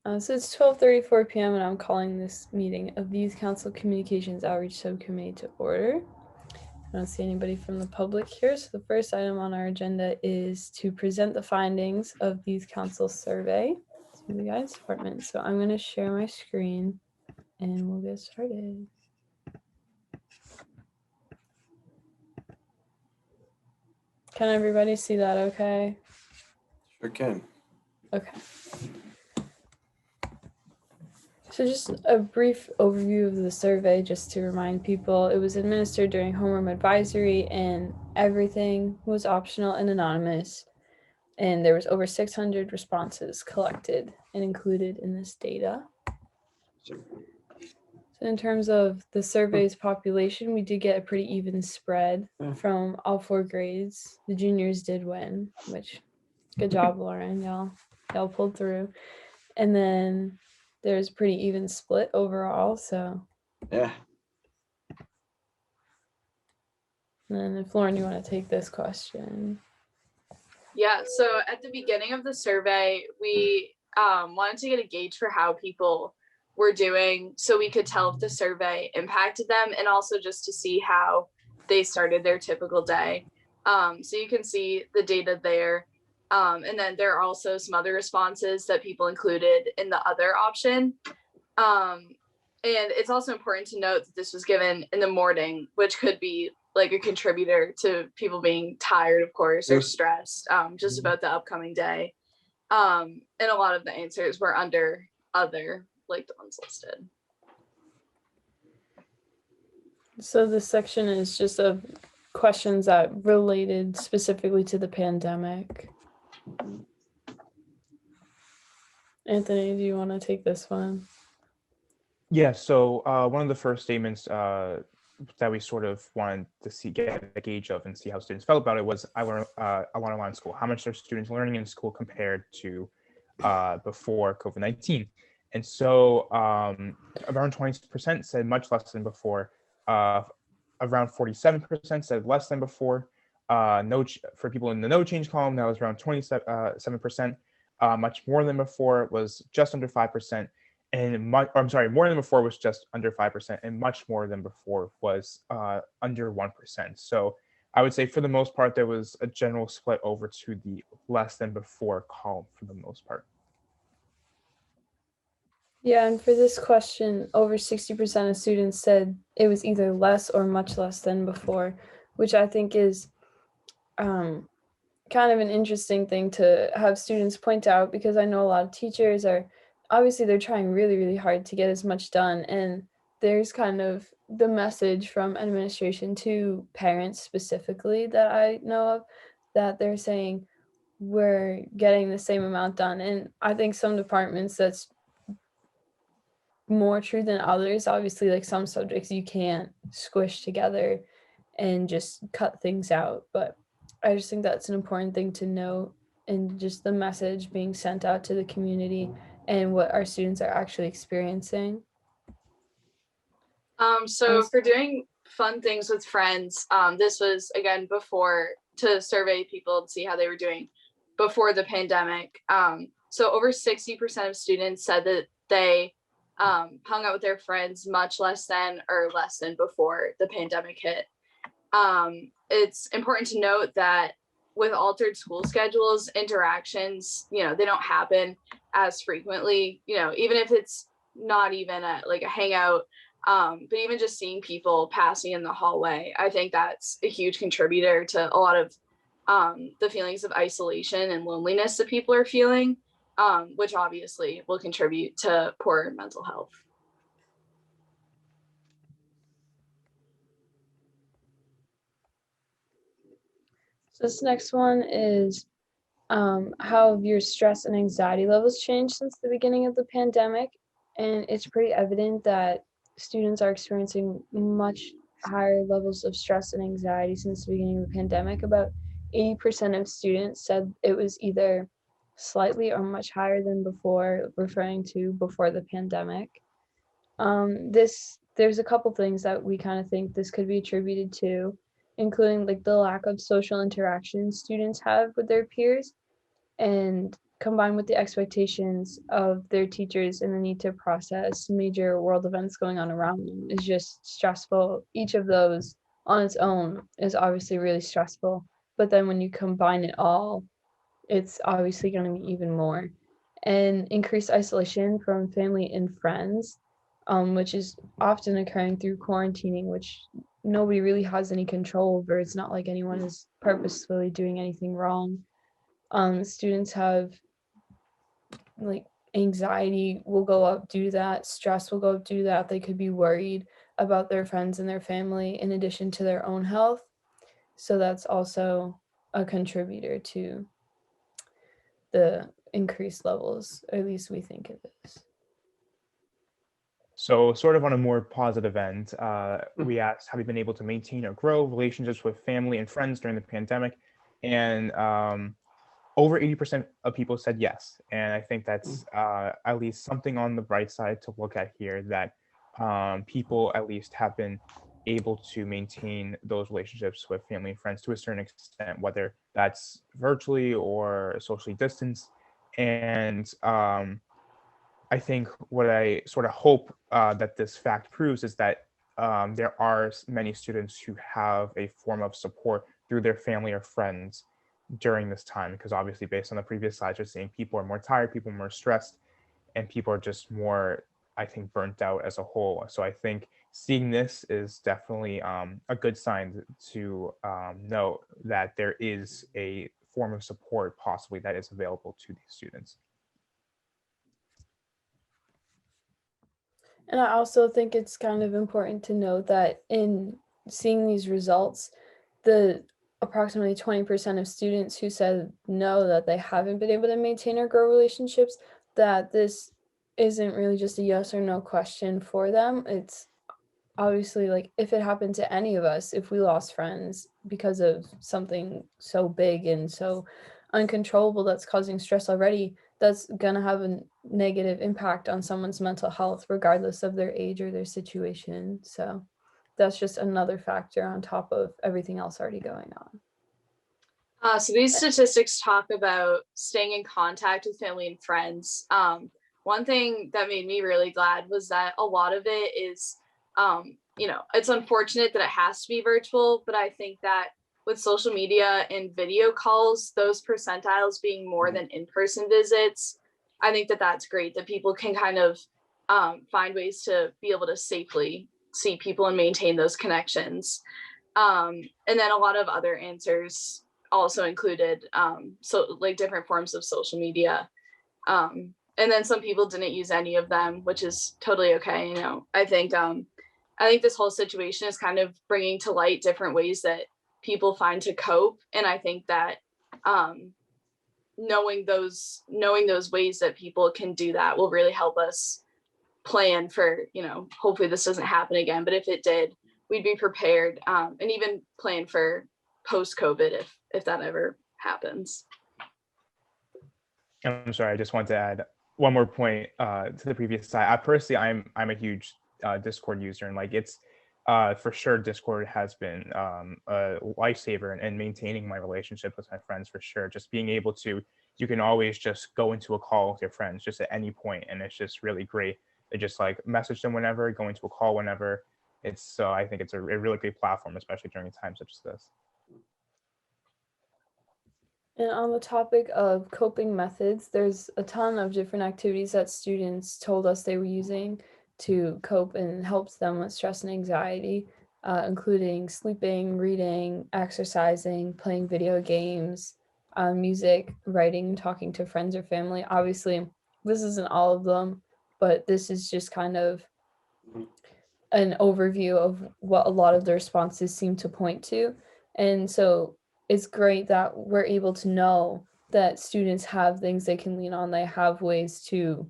So it's 12:34 p.m. and I'm calling this meeting of the Youth Council Communications Outreach Subcommittee to order. I don't see anybody from the public here, so the first item on our agenda is to present the findings of the Youth Council survey to the guidance department. So I'm going to share my screen and we'll get started. Can everybody see that okay? Sure can. Okay. So just a brief overview of the survey, just to remind people, it was administered during homeroom advisory and everything was optional and anonymous. And there was over 600 responses collected and included in this data. So in terms of the survey's population, we did get a pretty even spread from all 4 grades. The juniors did win, which good job, Lauren. Y'all pulled through. And then there's a pretty even split overall, so. Yeah. And then if Lauren, you want to take this question. Yeah, so at the beginning of the survey, we wanted to get a gauge for how people were doing so we could tell if the survey impacted them, and also just to see how they started their typical day. So you can see the data there. And then there are also some other responses that people included in the other option. And it's also important to note that this was given in the morning, which could be like a contributor to people being tired, of course, or stressed just about the upcoming day. And a lot of the answers were under other, like the ones listed. So this section is just of questions that related specifically to the pandemic. Anthony, do you want to take this one? Yeah, so one of the first statements that we sort of wanted to get a gauge of and see how students felt about it was, I want to learn in school. How much are students learning in school compared to before COVID-19? And so around 20% said much less than before. Around 47% said less than before. For people in the no change column, that was around 27%. Much more than before was just under 5%. And more than before was just under 5%, and much more than before was under 1%. So I would say for the most part, there was a general split over to the less than before column for the most part. Yeah, and for this question, over 60% of students said it was either less or much less than before, which I think is kind of an interesting thing to have students point out, because I know a lot of teachers are, obviously they're trying really, really hard to get as much done. And there's kind of the message from administration to parents specifically that I know of, that they're saying we're getting the same amount done. And I think some departments that's more true than others. Obviously, like some subjects you can't squish together and just cut things out. But I just think that's an important thing to note, and just the message being sent out to the community and what our students are actually experiencing. So for doing fun things with friends, this was again before, to survey people to see how they were doing before the pandemic. So over 60% of students said that they hung out with their friends much less than or less than before the pandemic hit. It's important to note that with altered school schedules, interactions, they don't happen as frequently, even if it's not even like a hangout, but even just seeing people passing in the hallway, I think that's a huge contributor to a lot of the feelings of isolation and loneliness that people are feeling, which obviously will contribute to poor mental health. So this next one is how have your stress and anxiety levels changed since the beginning of the pandemic? And it's pretty evident that students are experiencing much higher levels of stress and anxiety since the beginning of the pandemic. About 80% of students said it was either slightly or much higher than before, referring to before the pandemic. There's a couple things that we kind of think this could be attributed to, including like the lack of social interaction students have with their peers, and combined with the expectations of their teachers and the need to process major world events going on around them is just stressful. Each of those on its own is obviously really stressful, but then when you combine it all, it's obviously going to be even more. And increased isolation from family and friends, which is often occurring through quarantining, which nobody really has any control over. It's not like anyone is purposefully doing anything wrong. Students have like anxiety will go up due to that, stress will go up due to that. They could be worried about their friends and their family in addition to their own health. So that's also a contributor to the increased levels, or at least we think it is. So sort of on a more positive end, we asked, have you been able to maintain or grow relationships with family and friends during the pandemic? And over 80% of people said yes. And I think that's at least something on the bright side to look at here, that people at least have been able to maintain those relationships with family and friends to a certain extent, whether that's virtually or socially distanced. And I think what I sort of hope that this fact proves is that there are many students who have a form of support through their family or friends during this time, because obviously based on the previous slides, you're seeing people are more tired, people are more stressed, and people are just more, I think, burnt out as a whole. So I think seeing this is definitely a good sign to know that there is a form of support possibly that is available to these students. And I also think it's kind of important to note that in seeing these results, the approximately 20% of students who said no, that they haven't been able to maintain or grow relationships, that this isn't really just a yes or no question for them. It's obviously like if it happened to any of us, if we lost friends because of something so big and so uncontrollable that's causing stress already, that's going to have a negative impact on someone's mental health regardless of their age or their situation. So that's just another factor on top of everything else already going on. So these statistics talk about staying in contact with family and friends. One thing that made me really glad was that a lot of it is, it's unfortunate that it has to be virtual, but I think that with social media and video calls, those percentiles being more than in-person visits, I think that that's great, that people can kind of find ways to be able to safely see people and maintain those connections. And then a lot of other answers also included so like different forms of social media. And then some people didn't use any of them, which is totally okay. I think this whole situation is kind of bringing to light different ways that people find to cope. And I think that knowing those ways that people can do that will really help us plan for, hopefully this doesn't happen again, but if it did, we'd be prepared, and even plan for post-COVID if that ever happens. I'm sorry, I just want to add one more point to the previous slide. Personally, I'm a huge Discord user, and like it's for sure Discord has been a lifesaver in maintaining my relationship with my friends, for sure. Just being able to, you can always just go into a call with your friends just at any point, and it's just really great. They just like message them whenever, go into a call whenever. I think it's a really great platform, especially during a time such as this. And on the topic of coping methods, there's a ton of different activities that students told us they were using to cope and helps them with stress and anxiety, including sleeping, reading, exercising, playing video games, music, writing, talking to friends or family. Obviously, this isn't all of them, but this is just kind of an overview of what a lot of the responses seem to point to. And so it's great that we're able to know that students have things they can lean on. They have ways to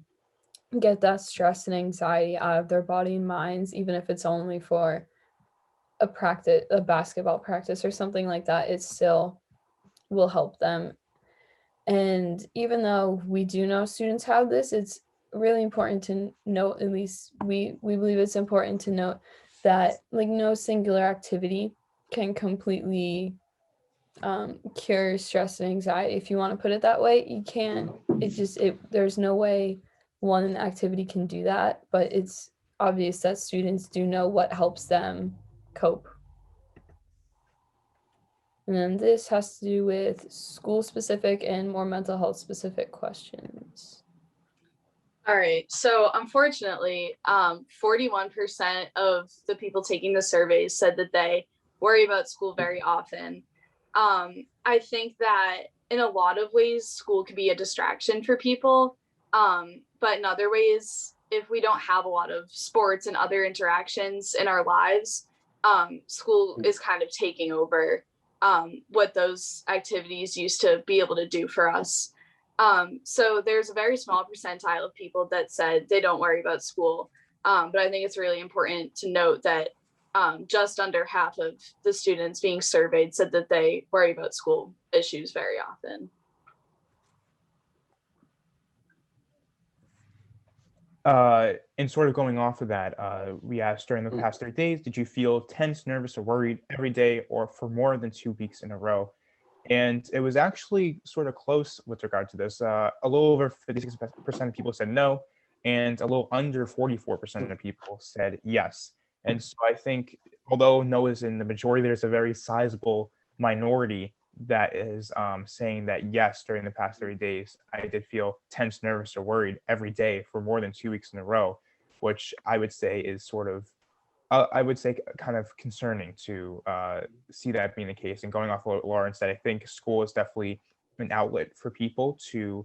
get that stress and anxiety out of their body and minds, even if it's only for a basketball practice or something like that. It still will help them. And even though we do know students have this, it's really important to note, at least we believe it's important to note that like no singular activity can completely cure stress and anxiety, if you want to put it that way. You can't there's no way one activity can do that, but it's obvious that students do know what helps them cope. And then this has to do with school specific and more mental health specific questions. All right. So unfortunately, 41% of the people taking the surveys said that they worry about school very often. I think that in a lot of ways, school could be a distraction for people. But in other ways, if we don't have a lot of sports and other interactions in our lives, school is kind of taking over what those activities used to be able to do for us. So there's a very small percentile of people that said they don't worry about school. But I think it's really important to note that just under half of the students being surveyed said that they worry about school issues very often. And sort of going off of that, we asked during the past 3 days, did you feel tense, nervous, or worried every day or for more than 2 weeks in a row? And it was actually sort of close with regard to this. A little over 56% of people said no, and a little under 44% of people said yes. And so I think, although no is in the majority, there's a very sizable minority that is saying that yes, during the past 30 days, I did feel tense, nervous, or worried every day for more than 2 weeks in a row, which I would say is sort of I would say kind of concerning to see that being the case. And going off what Lauren said, I think school is definitely an outlet for people to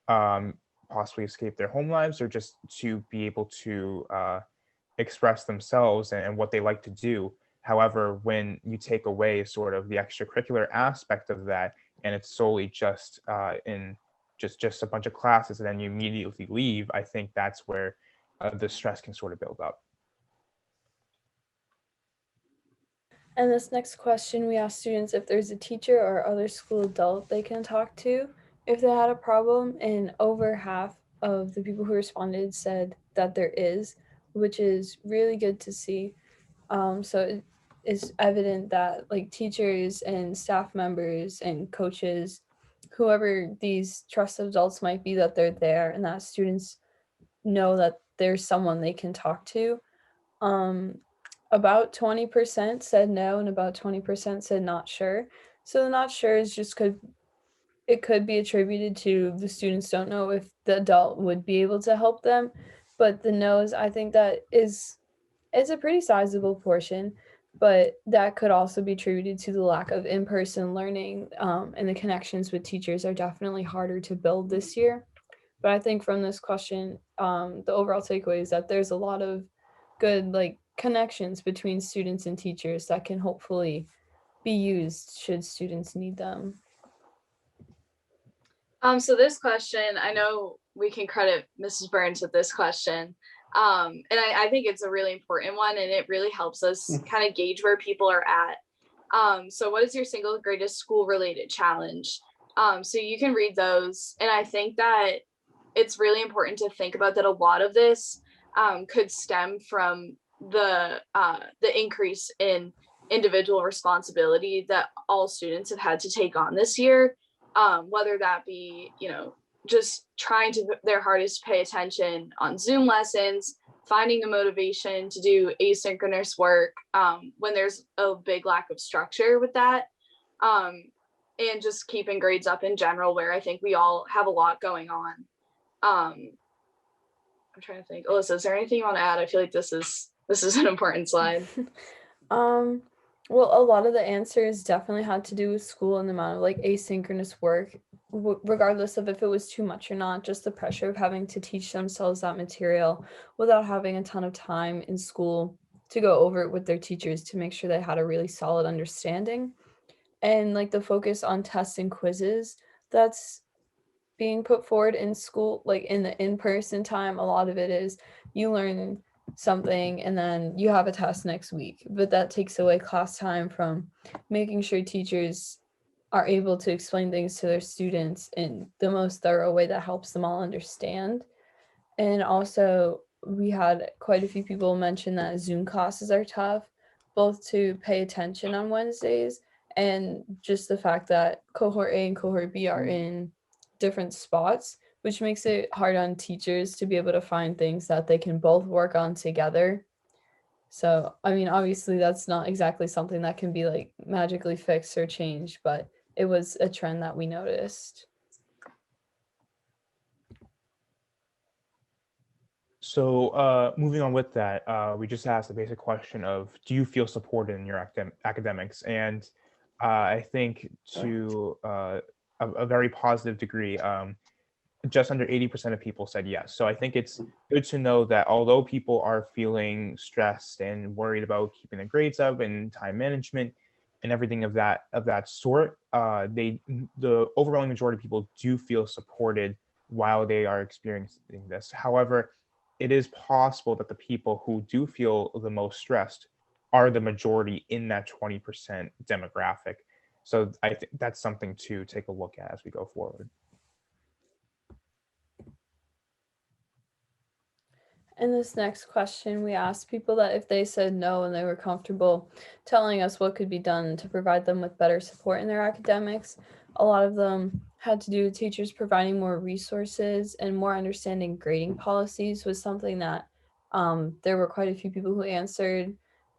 possibly escape their home lives or just to be able to express themselves and what they like to do. However, when you take away sort of the extracurricular aspect of that, and it's solely just in just a bunch of classes, and then you immediately leave, I think that's where the stress can sort of build up. And this next question, we asked students if there's a teacher or other school adult they can talk to if they had a problem, and over half of the people who responded said that there is, which is really good to see. So it is evident that like teachers and staff members and coaches, whoever these trusted adults might be, that they're there and that students know that there's someone they can talk to. About 20% said no and about 20% said not sure. So the not sure is just it could be attributed to the students don't know if the adult would be able to help them, but the no's, I think that it's a pretty sizable portion, but that could also be attributed to the lack of in-person learning, and the connections with teachers are definitely harder to build this year. But I think from this question, the overall takeaway is that there's a lot of good like connections between students and teachers that can hopefully be used should students need them. So this question, I know we can credit Mrs. Burns with this question. And I think it's a really important one, and it really helps us kind of gauge where people are at. So what is your single greatest school related challenge? So you can read those. And I think that it's really important to think about that a lot of this could stem from the increase in individual responsibility that all students have had to take on this year, whether that be, just trying to their hardest to pay attention on Zoom lessons, finding the motivation to do asynchronous work when there's a big lack of structure with that, and just keeping grades up in general, where I think we all have a lot going on. I'm trying to think. Alyssa, is there anything you want to add? I feel like this is an important slide. Well, a lot of the answers definitely had to do with school and the amount of like asynchronous work, regardless of if it was too much or not, just the pressure of having to teach themselves that material without having a ton of time in school to go over it with their teachers to make sure they had a really solid understanding. And like the focus on tests and quizzes that's being put forward in school, like in the in-person time, a lot of it is you learn something and then you have a test next week, but that takes away class time from making sure teachers are able to explain things to their students in the most thorough way that helps them all understand. And also we had quite a few people mention that Zoom classes are tough, both to pay attention on Wednesdays and just the fact that cohort A and cohort B are in different spots, which makes it hard on teachers to be able to find things that they can both work on together. So, I mean, obviously that's not exactly something that can be like magically fixed or changed, but it was a trend that we noticed. So moving on with that, we just asked the basic question of, do you feel supported in your academics? And I think to a very positive degree, just under 80% of people said yes. So I think it's good to know that although people are feeling stressed and worried about keeping their grades up and time management and everything of that sort, the overwhelming majority of people do feel supported while they are experiencing this. However, it is possible that the people who do feel the most stressed are the majority in that 20% demographic. So I think that's something to take a look at as we go forward. In this next question, we asked people that if they said no and they were comfortable telling us what could be done to provide them with better support in their academics. A lot of them had to do with teachers providing more resources, and more understanding grading policies was something that there were quite a few people who answered,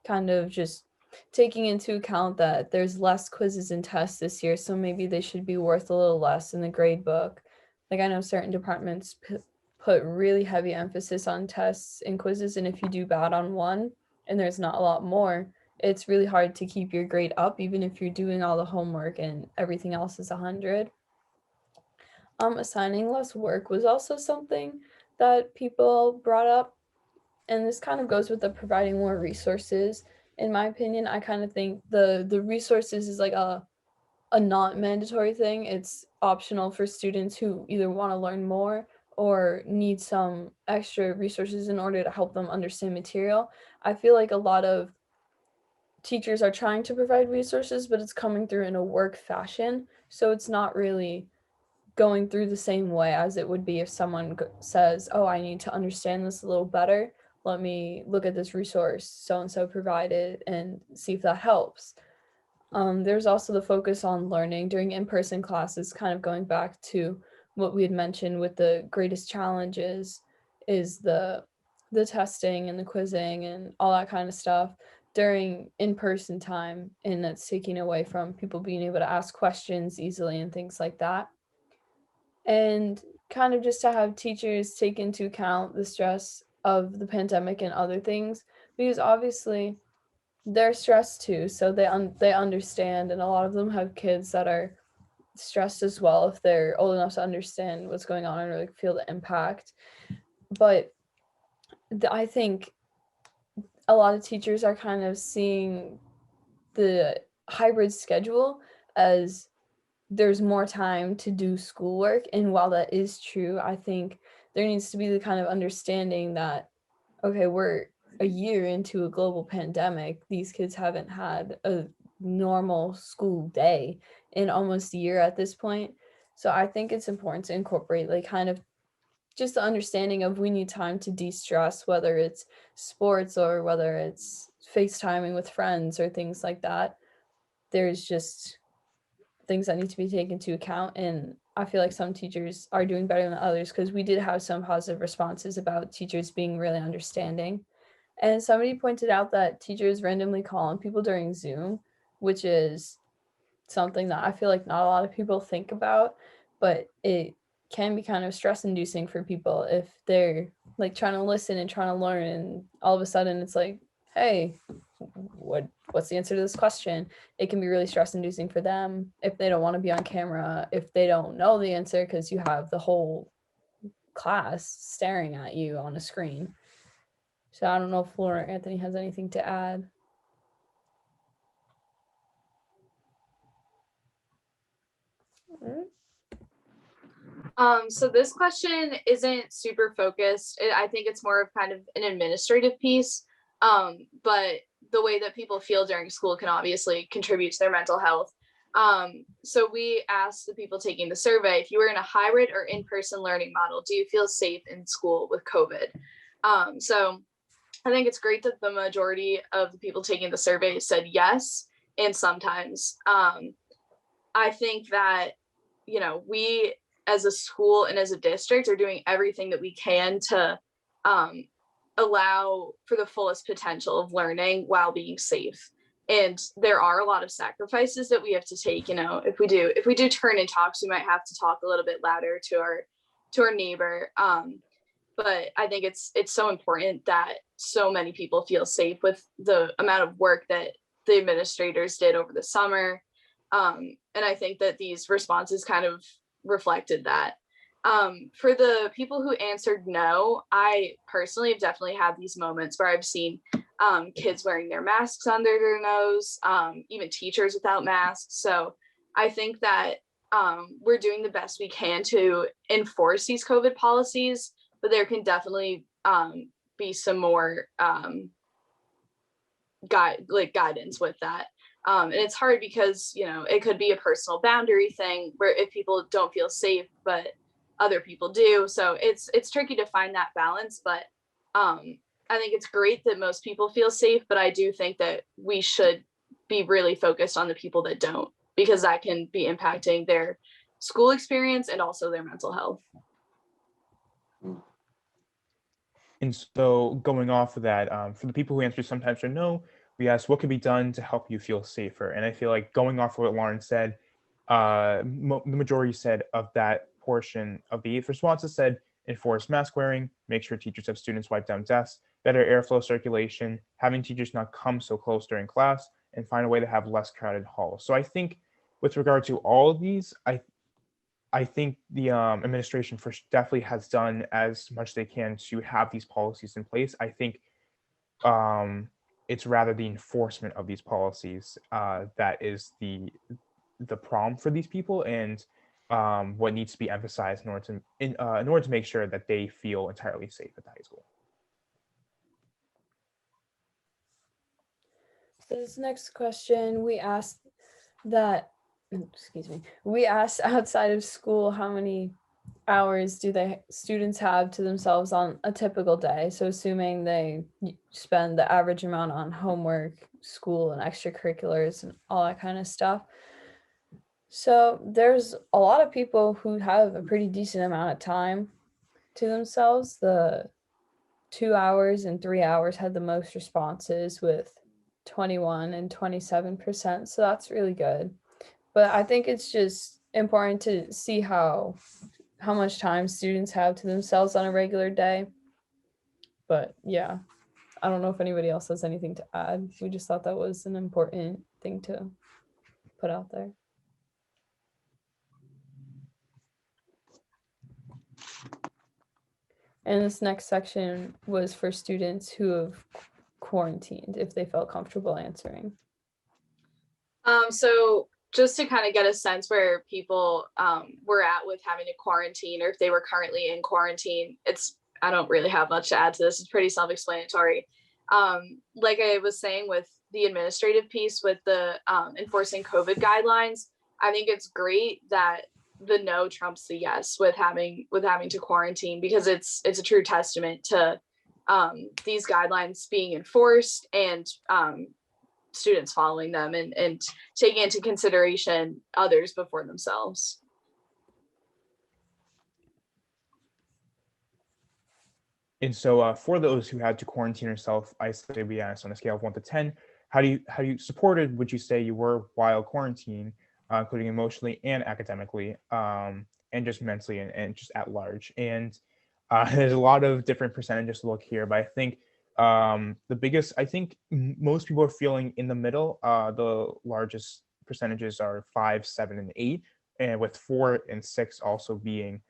kind of just taking into account that there's less quizzes and tests this year, so maybe they should be worth a little less in the grade book. Like, I know certain departments put really heavy emphasis on tests and quizzes, and if you do bad on one and there's not a lot more, it's really hard to keep your grade up even if you're doing all the homework and everything else is 100. Assigning less work was also something that people brought up, and this kind of goes with the providing more resources. In my opinion, I kind of think the resources is like a not mandatory thing. It's optional for students who either want to learn more or need some extra resources in order to help them understand material. I feel like a lot of teachers are trying to provide resources, but it's coming through in a work fashion. So it's not really going through the same way as it would be if someone says, oh, I need to understand this a little better. Let me look at this resource so and so provided and see if that helps. There's also the focus on learning during in-person classes, kind of going back to what we had mentioned with the greatest challenges is the testing and the quizzing and all that kind of stuff during in-person time, and that's taking away from people being able to ask questions easily and things like that. And kind of just to have teachers take into account the stress of the pandemic and other things, because obviously they're stressed too, so they understand, and a lot of them have kids that are stressed as well if they're old enough to understand what's going on or like feel the impact. But I think a lot of teachers are kind of seeing the hybrid schedule as there's more time to do schoolwork, and while that is true, I think there needs to be the kind of understanding that, okay, we're a year into a global pandemic. These kids haven't had a normal school day in almost a year at this point. So I think it's important to incorporate like kind of just the understanding of we need time to de-stress, whether it's sports or whether it's FaceTiming with friends or things like that. There's just things that need to be taken into account, and I feel like some teachers are doing better than others, because we did have some positive responses about teachers being really understanding. And somebody pointed out that teachers randomly call on people during Zoom, which is something that I feel like not a lot of people think about, but it can be kind of stress inducing for people if they're like trying to listen and trying to learn, and all of a sudden it's like, hey, what's the answer to this question? It can be really stress inducing for them if they don't want to be on camera, if they don't know the answer, because you have the whole class staring at you on a screen. So I don't know if Laura or Anthony has anything to add. So this question isn't super focused. I think it's more of kind of an administrative piece. But the way that people feel during school can obviously contribute to their mental health. So we asked the people taking the survey, if you were in a hybrid or in-person learning model, do you feel safe in school with COVID? So I think it's great that the majority of the people taking the survey said yes, and sometimes. I think that, we as a school and as a district are doing everything that we can to allow for the fullest potential of learning while being safe. And there are a lot of sacrifices that we have to take. You know, if we do turn in talks, we might have to talk a little bit louder to our neighbor. But I think it's so important that so many people feel safe with the amount of work that the administrators did over the summer. And I think that these responses kind of reflected that. For the people who answered no, I personally have definitely had these moments where I've seen kids wearing their masks under their nose, even teachers without masks. So I think that we're doing the best we can to enforce these COVID policies, but there can definitely be some more guidance with that. And it's hard because, you know, it could be a personal boundary thing where if people don't feel safe, but other people do. So it's tricky to find that balance, but I think it's great that most people feel safe, but I do think that we should be really focused on the people that don't, because that can be impacting their school experience and also their mental health. And so going off of that, for the people who answered sometimes or no, we asked what could be done to help you feel safer. And I feel like going off of what Lauren said, the majority said of that portion of the 8 responses said enforce mask wearing, make sure teachers have students wipe down desks, better airflow circulation, having teachers not come so close during class, and find a way to have less crowded halls. So I think with regard to all of these, I think the administration definitely has done as much they can to have these policies in place. I think it's rather the enforcement of these policies that is the problem for these people, and what needs to be emphasized in order to make sure that they feel entirely safe at the high school. This next question, we asked outside of school, how many hours do students have to themselves on a typical day? So assuming they spend the average amount on homework, school, and extracurriculars and all that kind of stuff. So there's a lot of people who have a pretty decent amount of time to themselves. The 2 hours and 3 hours had the most responses with 21 and 27%. So that's really good. But I think it's just important to see how much time students have to themselves on a regular day. But yeah, I don't know if anybody else has anything to add. We just thought that was an important thing to put out there. And this next section was for students who have quarantined, if they felt comfortable answering. So just to kind of get a sense where people were at with having to quarantine, or if they were currently in quarantine, I don't really have much to add to this. It's pretty self-explanatory. Like I was saying with the administrative piece with the enforcing COVID guidelines, I think it's great that the no trumps the yes with having to quarantine, because it's a true testament to these guidelines being enforced and students following them and taking into consideration others before themselves. And so for those who had to quarantine or self-isolate, we asked on a scale of 1 to 10, how you supported would you say you were while quarantine, including emotionally and academically, and just mentally and just at large. And there's a lot of different percentages to look here, but I think the biggest, I think most people are feeling in the middle. The largest percentages are 5, 7, and 8, and with 4 and 6 also being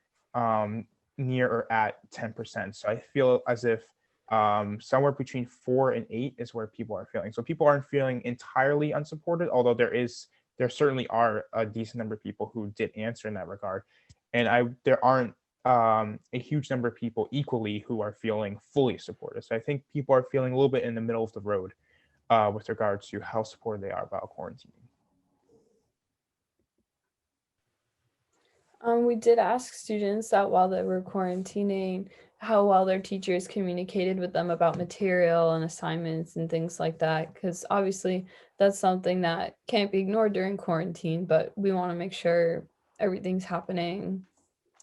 near or at 10%. So I feel as if somewhere between 4 and 8 is where people are feeling. So people aren't feeling entirely unsupported, although there certainly are a decent number of people who did answer in that regard. And there aren't a huge number of people equally who are feeling fully supported. So I think people are feeling a little bit in the middle of the road with regard to how supported they are about quarantining. We did ask students that while they were quarantining, how well their teachers communicated with them about material and assignments and things like that, because obviously that's something that can't be ignored during quarantine, but we want to make sure everything's happening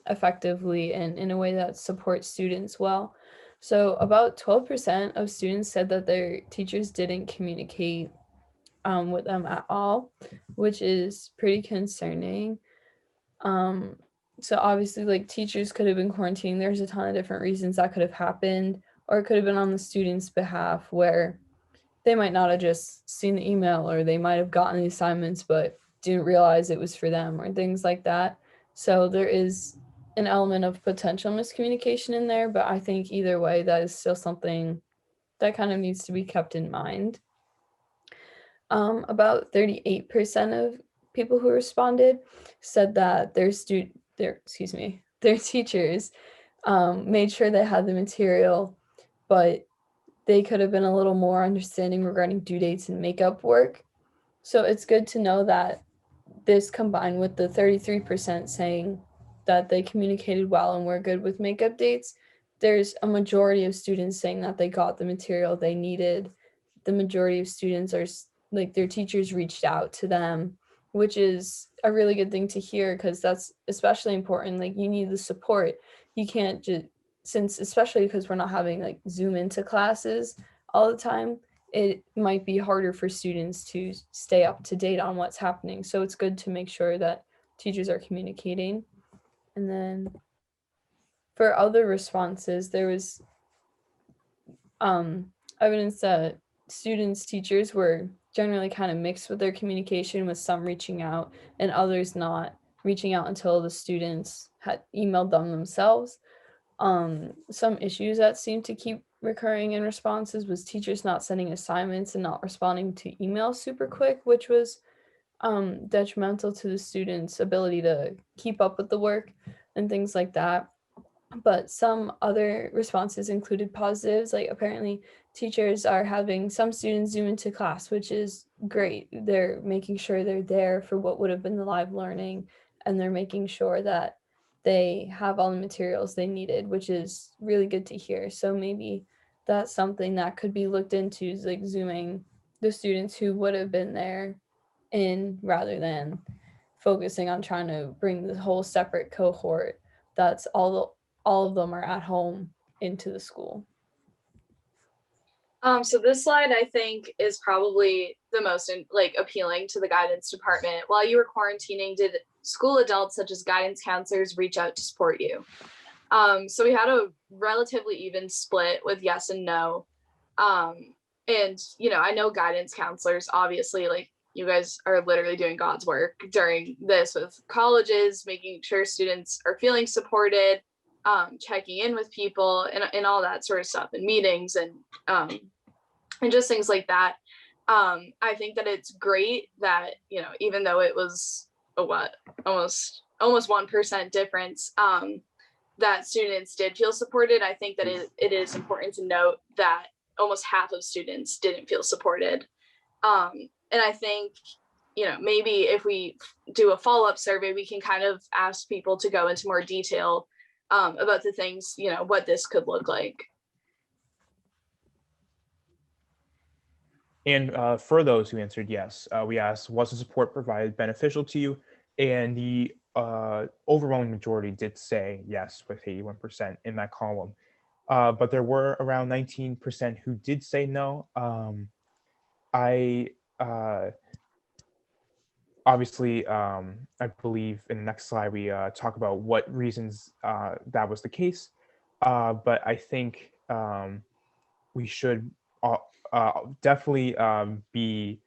effectively and in a way that supports students well. So about 12% of students said that their teachers didn't communicate with them at all, which is pretty concerning. Um, so obviously, like teachers could have been quarantined. There's a ton of different reasons that could have happened, or it could have been on the student's behalf where they might not have just seen the email, or they might have gotten the assignments but didn't realize it was for them, or things like that. So there is an element of potential miscommunication in there, but I think either way, that is still something that kind of needs to be kept in mind. About 38% of people who responded said that their teachers made sure they had the material, but they could have been a little more understanding regarding due dates and makeup work. So it's good to know that this combined with the 33% saying that they communicated well and were good with makeup dates, there's a majority of students saying that they got the material they needed. The majority of students are like their teachers reached out to them, which is a really good thing to hear because that's especially important. Like you need the support. You can't just, since especially because we're not having like Zoom into classes all the time, it might be harder for students to stay up to date on what's happening. So it's good to make sure that teachers are communicating. And then for other responses, there was evidence that students, teachers were generally kind of mixed with their communication, with some reaching out and others not reaching out until the students had emailed them themselves. Some issues that seemed to keep recurring in responses was teachers not sending assignments and not responding to emails super quick, which was detrimental to the students' ability to keep up with the work and things like that. But some other responses included positives, like apparently teachers are having some students zoom into class, which is great. They're making sure they're there for what would have been the live learning, and they're making sure that they have all the materials they needed, which is really good to hear. So maybe that's something that could be looked into, is like zooming the students who would have been there in rather than focusing on trying to bring the whole separate cohort that's all of them are at home into the school. So this slide I think is probably the most appealing to the guidance department. While you were quarantining, did school adults such as guidance counselors reach out to support you? So we had a relatively even split with yes and no. And I know guidance counselors, obviously, like you guys are literally doing God's work during this with colleges, making sure students are feeling supported, checking in with people and all that sort of stuff, and meetings and just things like that. I think that it's great that, even though it was almost 1% difference, that students did feel supported. I think that it is important to note that almost half of students didn't feel supported. And I think, maybe if we do a follow-up survey, we can kind of ask people to go into more detail about the things, what this could look like. And for those who answered yes, we asked, was the support provided beneficial to you? And the overwhelming majority did say yes, with 81% in that column. But there were around 19% who did say no. Obviously, I believe in the next slide, we talk about what reasons that was the case. But I think we should definitely be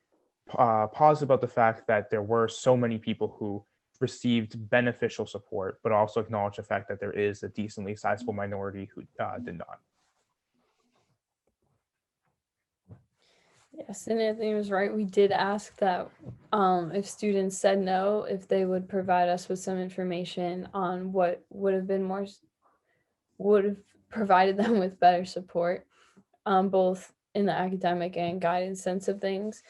positive about the fact that there were so many people who received beneficial support, but also acknowledge the fact that there is a decently sizable minority who did not. Yes, and Anthony was right. We did ask that if students said no, if they would provide us with some information on what would have provided them with better support, both in the academic and guidance sense of things.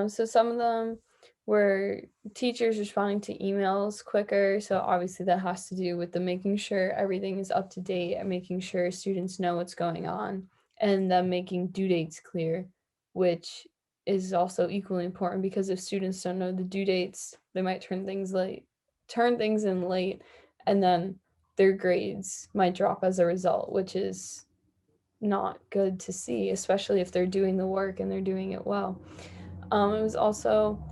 So some of them were teachers responding to emails quicker. So obviously that has to do with the making sure everything is up to date and making sure students know what's going on, and them making due dates clear, which is also equally important because if students don't know the due dates, they might turn things in late, and then their grades might drop as a result, which is not good to see, especially if they're doing the work and they're doing it well. It was also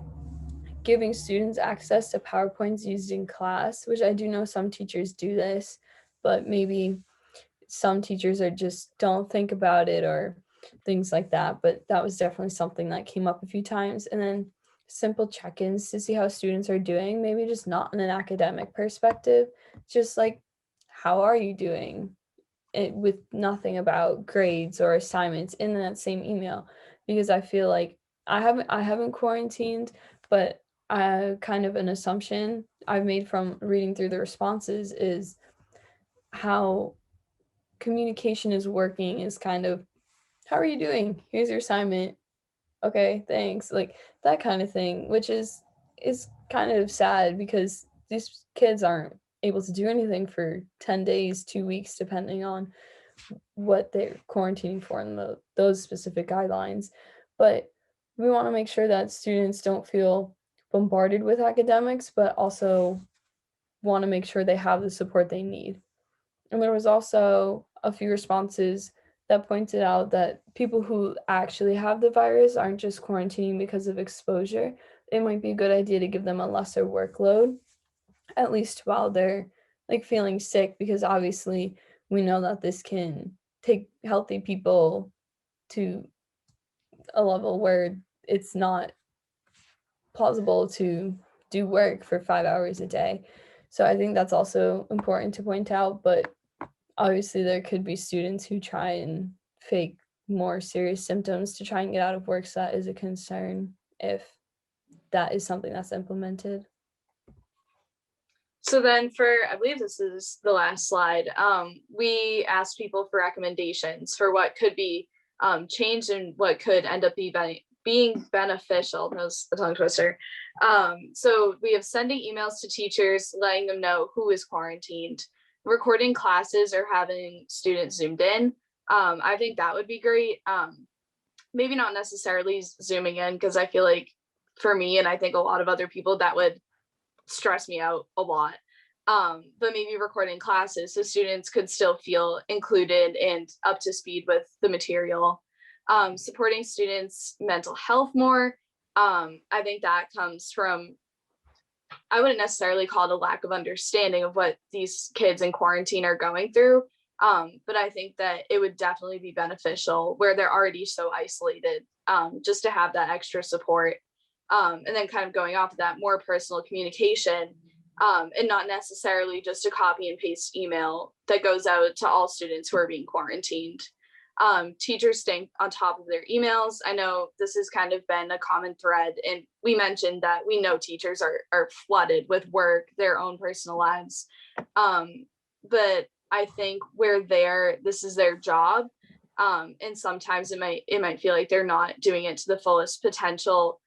giving students access to PowerPoints used in class, which I do know some teachers do this, but maybe some teachers are just don't think about it or things like that. But that was definitely something that came up a few times. And then simple check-ins to see how students are doing, maybe just not in an academic perspective, just like, how are you doing? It, with nothing about grades or assignments in that same email, because I feel like I haven't quarantined, but kind of an assumption I've made from reading through the responses is how communication is working is kind of, how are you doing? Here's your assignment. Okay, thanks. Like that kind of thing, which is kind of sad because these kids aren't able to do anything for 10 days, 2 weeks, depending on what they're quarantining for in those specific guidelines. But we want to make sure that students don't feel bombarded with academics, but also want to make sure they have the support they need. And there was also a few responses that pointed out that people who actually have the virus aren't just quarantining because of exposure. It might be a good idea to give them a lesser workload, at least while they're like feeling sick, because obviously we know that this can take healthy people to a level where it's not plausible to do work for 5 hours a day. So I think that's also important to point out. But obviously, there could be students who try and fake more serious symptoms to try and get out of work. So that is a concern if that is something that's implemented. So then I believe this is the last slide, we asked people for recommendations for what could be changed and what could end up being beneficial. That was a tongue twister. So we have sending emails to teachers, letting them know who is quarantined, recording classes or having students zoomed in. I think that would be great. Maybe not necessarily zooming in, because I feel like for me, and I think a lot of other people, that would stress me out a lot. But maybe recording classes so students could still feel included and up to speed with the material. Supporting students' mental health more. I think that comes from, I wouldn't necessarily call it a lack of understanding of what these kids in quarantine are going through. But I think that it would definitely be beneficial where they're already so isolated, just to have that extra support. And then kind of going off of that, more personal communication, and not necessarily just a copy and paste email that goes out to all students who are being quarantined. Teachers staying on top of their emails. I know this has kind of been a common thread, and we mentioned that we know teachers are flooded with work, their own personal lives. But I think this is their job. And sometimes it might feel like they're not doing it to the fullest potential.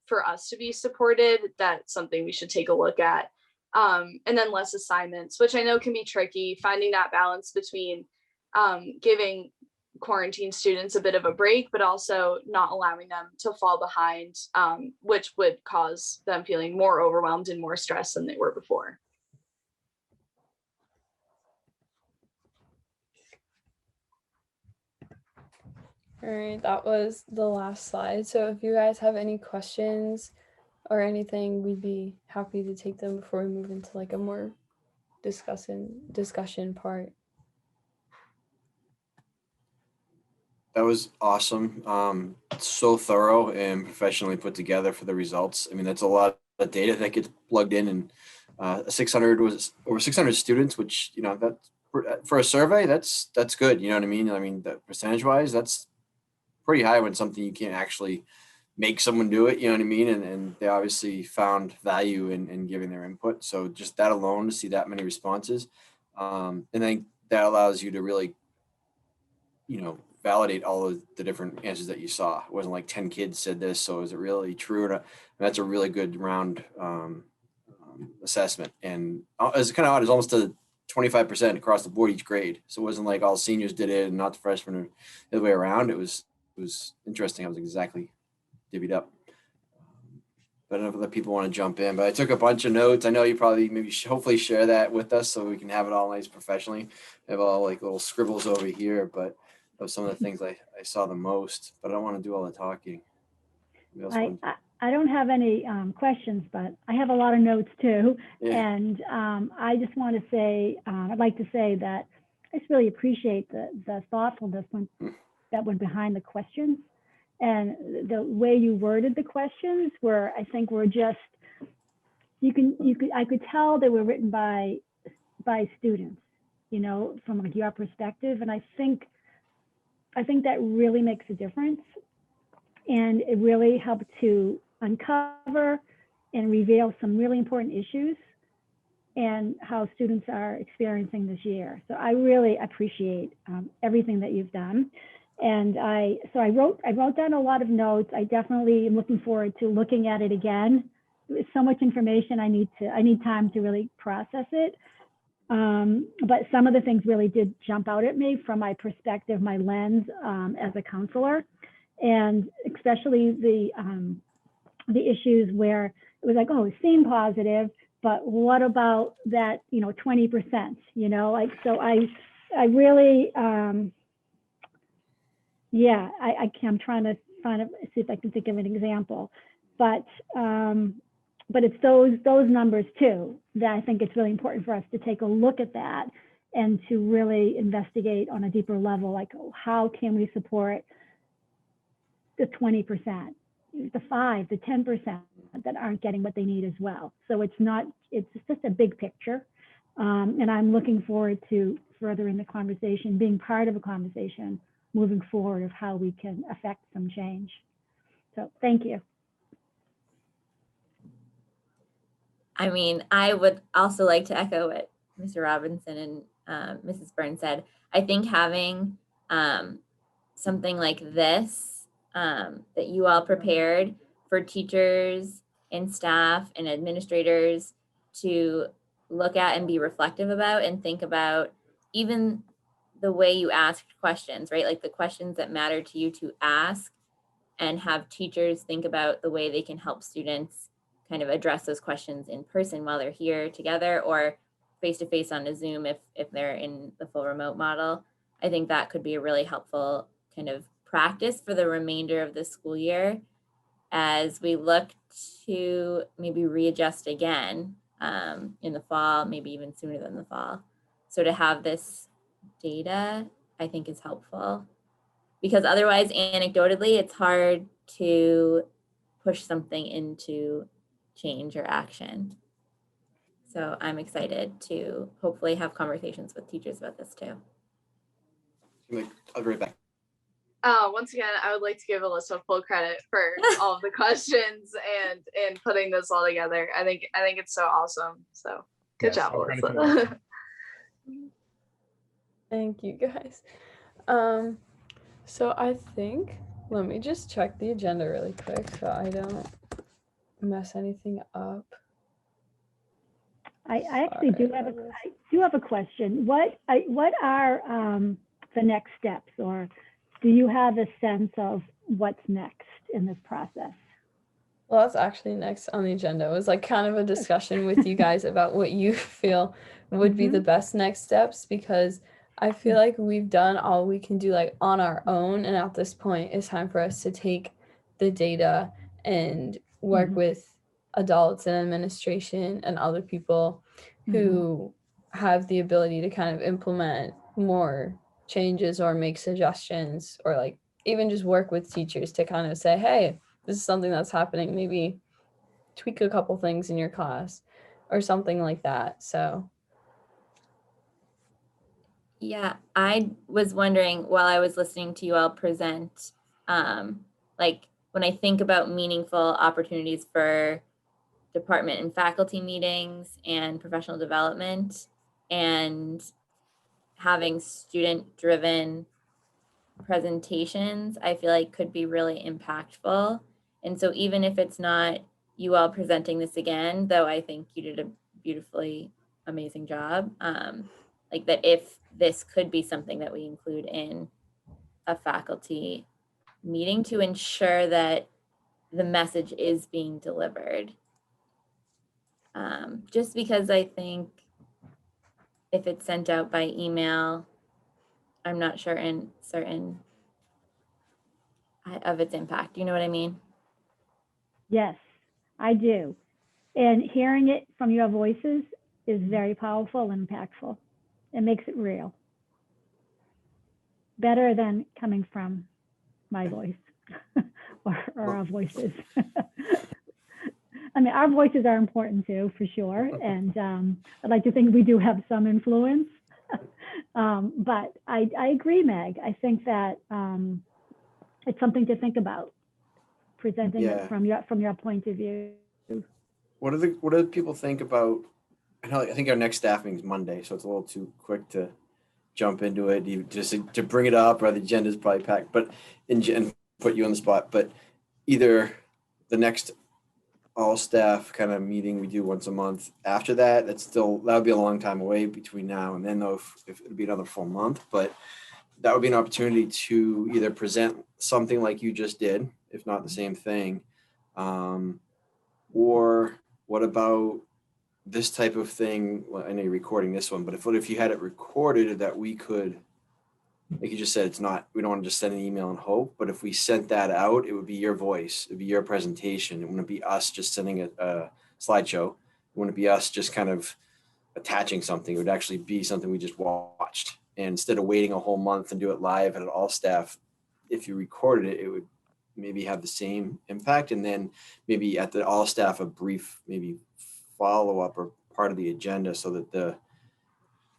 For us to be supported, that's something we should take a look at. And then less assignments, which I know can be tricky, finding that balance between giving quarantine students a bit of a break, but also not allowing them to fall behind, which would cause them feeling more overwhelmed and more stressed than they were before. All right, that was the last slide. So if you guys have any questions or anything, we'd be happy to take them before we move into like a more discussion part. That was awesome. So thorough and professionally put together for the results. I mean, that's a lot of data that gets plugged in, and 600 was over 600 students, which, you know, that for a survey, that's good. You know what I mean? I mean, that percentage wise, that's pretty high when something you can't actually make someone do it. You know what I mean? And they obviously found value in giving their input. So just that alone, to see that many responses, and then that allows you to really, you know, validate all of the different answers that you saw. It wasn't like 10 kids said this, so is it really true? And that's a really good round assessment. And it's kind of odd, it's almost a 25% across the board each grade. So it wasn't like all seniors did it and not the freshmen, or the other way around. It was interesting. I was exactly divvied up. but I don't know if other people want to jump in. But I took a bunch of notes. I know you probably maybe hopefully share that with us so we can have it all nice professionally. I have all like little scribbles over here, but of some of the things I saw the most. But I don't want to do all the talking. I don't have any questions, but I have a lot of notes too. Yeah. And I just want to say, I'd like to say that I just really appreciate the thoughtfulness that went behind the questions, and the way you worded the questions were, I think, were just, I could tell they were written by students, you know, from like your perspective. And I think that really makes a difference. And it really helped to uncover and reveal some really important issues and how students are experiencing this year. So I really appreciate everything that you've done. And I wrote down a lot of notes. I definitely am looking forward to looking at it again. There's so much information. I need time to really process it. But some of the things really did jump out at me from my perspective, my lens as a counselor, and especially the issues where it was like, oh, it seemed positive, but what about that, 20%, like, so I really, I'm trying to see if I can think of an example, but it's those numbers too, that I think it's really important for us to take a look at that and to really investigate on a deeper level, like, how can we support the 20%, the 5%, the 10% that aren't getting what they need as well. So it's just a big picture. And I'm looking forward to furthering the conversation, being part of a conversation moving forward of how we can affect some change. So thank you. I mean, I would also like to echo what Mr. Robinson and Mrs. Burns said. I think having something like this that you all prepared for teachers and staff and administrators to look at and be reflective about and think about, even the way you asked questions, right? Like the questions that matter to you to ask, and have teachers think about the way they can help students kind of address those questions in person while they're here together, or face-to-face on a Zoom if they're in the full remote model. I think that could be a really helpful kind of practice for the remainder of the school year as we look to maybe readjust again in the fall, maybe even sooner than the fall. So to have this data, I think, is helpful, because otherwise, anecdotally, it's hard to push something into change or action. So I'm excited to hopefully have conversations with teachers about this too. I'll be right back. Once again, I would like to give Alyssa full credit for all of the questions and putting this all together. I think it's so awesome. So good job, Alyssa. Thank you, guys. So I think, let me just check the agenda really quick so I don't mess anything up. I actually do have a question. What are the next steps, or do you have a sense of what's next in this process? Well, that's actually next on the agenda. It was like kind of a discussion with you guys about what you feel would be the best next steps, because I feel like we've done all we can do like on our own, and at this point it's time for us to take the data and work with adults and administration and other people who have the ability to kind of implement more changes or make suggestions, or like even just work with teachers to kind of say, hey, this is something that's happening, maybe tweak a couple things in your class or something like that. So yeah, I was wondering while I was listening to you all present, like when I think about meaningful opportunities for department and faculty meetings and professional development, and having student-driven presentations, I feel like could be really impactful. And so even if it's not you all presenting this again, though I think you did a beautifully amazing job, like that if this could be something that we include in a faculty meeting to ensure that the message is being delivered. Just because I think if it's sent out by email, I'm not certain of its impact. You know what I mean? Yes, I do. And hearing it from your voices is very powerful and impactful. It makes it real. Better than coming from my voice or our voices. I mean, our voices are important too, for sure. And I'd like to think we do have some influence. But I agree, Meg. I think that it's something to think about, presenting it from your point of view. What do people think about? I think our next staff meeting is Monday, so it's a little too quick to jump into it. Just to bring it up, or the agenda is probably packed. But and put you on the spot. But either the next all staff kind of meeting we do once a month. After that, that would be a long time away between now and then, though, if it'd be another full month. But that would be an opportunity to either present something like you just did, if not the same thing, or what about this type of thing? Well, I know you're recording this one, but if you had it recorded, that we could, like you just said, we don't want to just send an email and hope, but if we sent that out, it would be your voice, it'd be your presentation. It wouldn't be us just sending a slideshow. It wouldn't be us just kind of attaching something. It would actually be something we just watched. And instead of waiting a whole month and do it live at all staff, if you recorded it, it would maybe have the same impact. And then maybe at the all staff, a brief, maybe follow-up or part of the agenda, so that the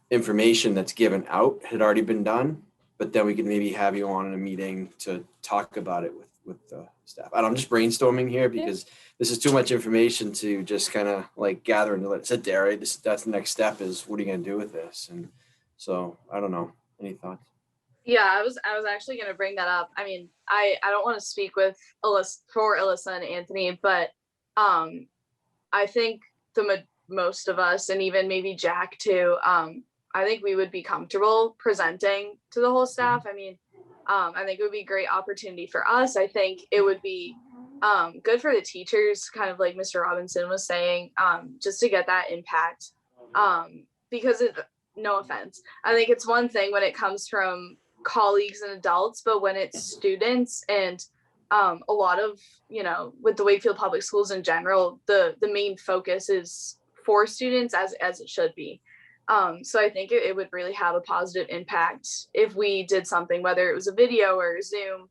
information that's given out had already been done, but then we could maybe have you on in a meeting to talk about it with the staff. I'm just brainstorming here because this is too much information to just kind of like gather and let it sit there, right? That's the next step, is what are you going to do with this? And so I don't know. Any thoughts? Yeah, I was actually going to bring that up. I mean, I don't want to speak with Alyssa and Anthony, but I think most of us, and even maybe Jack too, I think we would be comfortable presenting to the whole staff. I mean, I think it would be a great opportunity for us. I think it would be good for the teachers, kind of like Mr. Robinson was saying, just to get that impact. Because no offense, I think it's one thing when it comes from colleagues and adults, but when it's students and a lot of, with the Wakefield Public Schools in general, the main focus is for students, as it should be. So I think it would really have a positive impact if we did something, whether it was a video or Zoom.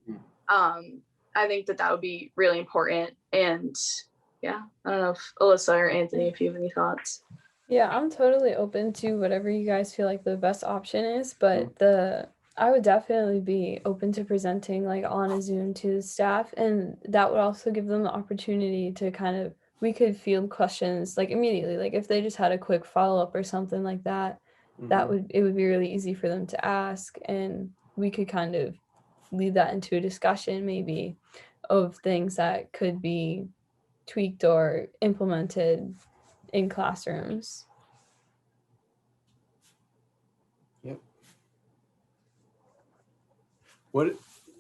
I think that would be really important. And yeah, I don't know if Alyssa or Anthony, if you have any thoughts. Yeah, I'm totally open to whatever you guys feel like the best option is, but I would definitely be open to presenting like on a Zoom to the staff, and that would also give them the opportunity to we could field questions like immediately, like if they just had a quick follow-up or something like that, it would be really easy for them to ask, and we could kind of lead that into a discussion maybe of things that could be tweaked or implemented in classrooms. Yep. What,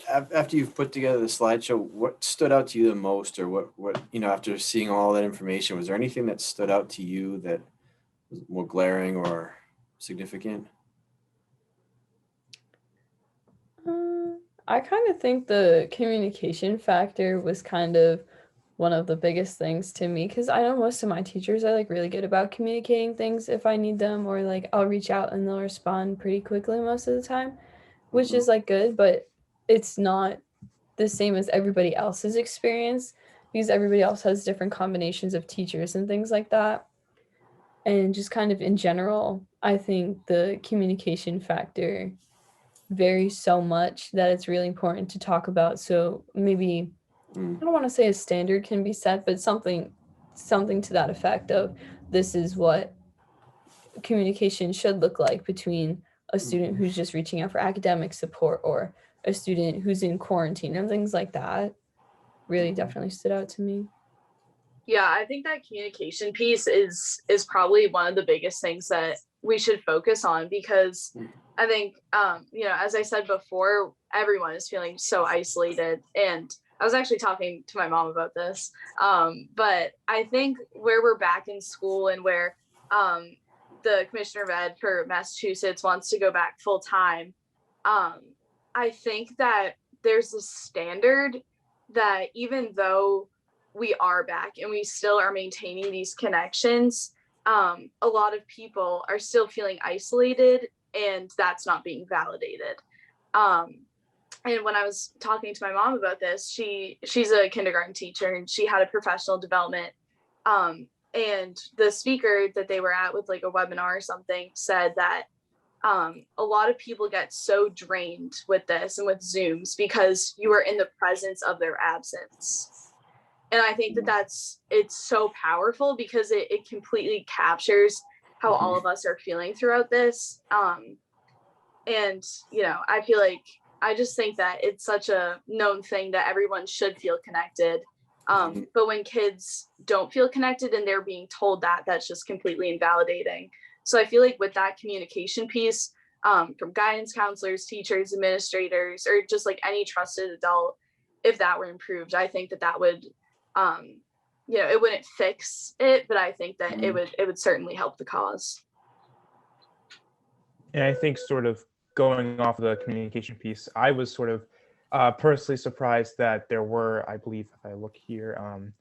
after you've put together the slideshow, what stood out to you the most, or what after seeing all that information, was there anything that stood out to you that was more glaring or significant? I kind of think the communication factor was kind of one of the biggest things to me, because I know most of my teachers are like really good about communicating things if I need them, or like I'll reach out and they'll respond pretty quickly most of the time, which is like good, but it's not the same as everybody else's experience, because everybody else has different combinations of teachers and things like that. And just kind of in general, I think the communication factor varies so much that it's really important to talk about. So maybe I don't want to say a standard can be set, but something to that effect of, this is what communication should look like between a student who's just reaching out for academic support or a student who's in quarantine, and things like that really definitely stood out to me. Yeah, I think that communication piece is probably one of the biggest things that we should focus on, because I think, as I said before, everyone is feeling so isolated, and I was actually talking to my mom about this. But I think where we're back in school and where the commissioner of ed for Massachusetts wants to go back full time, I think that there's a standard that even though we are back and we still are maintaining these connections, a lot of people are still feeling isolated, and that's not being validated. And when I was talking to my mom about this, she's a kindergarten teacher and she had a professional development. And the speaker that they were at with like a webinar or something said that a lot of people get so drained with this and with Zooms because you are in the presence of their absence. And I think that it's so powerful because it completely captures how all of us are feeling throughout this. And, you know, I just think that it's such a known thing that everyone should feel connected. But when kids don't feel connected and they're being told that, that's just completely invalidating. So I feel like with that communication piece, from guidance counselors, teachers, administrators, or just like any trusted adult, if that were improved, I think that would, you know, it wouldn't fix it, but I think that it would certainly help the cause. And I think sort of going off of the communication piece, I was sort of personally surprised that there were, I believe, if I look here,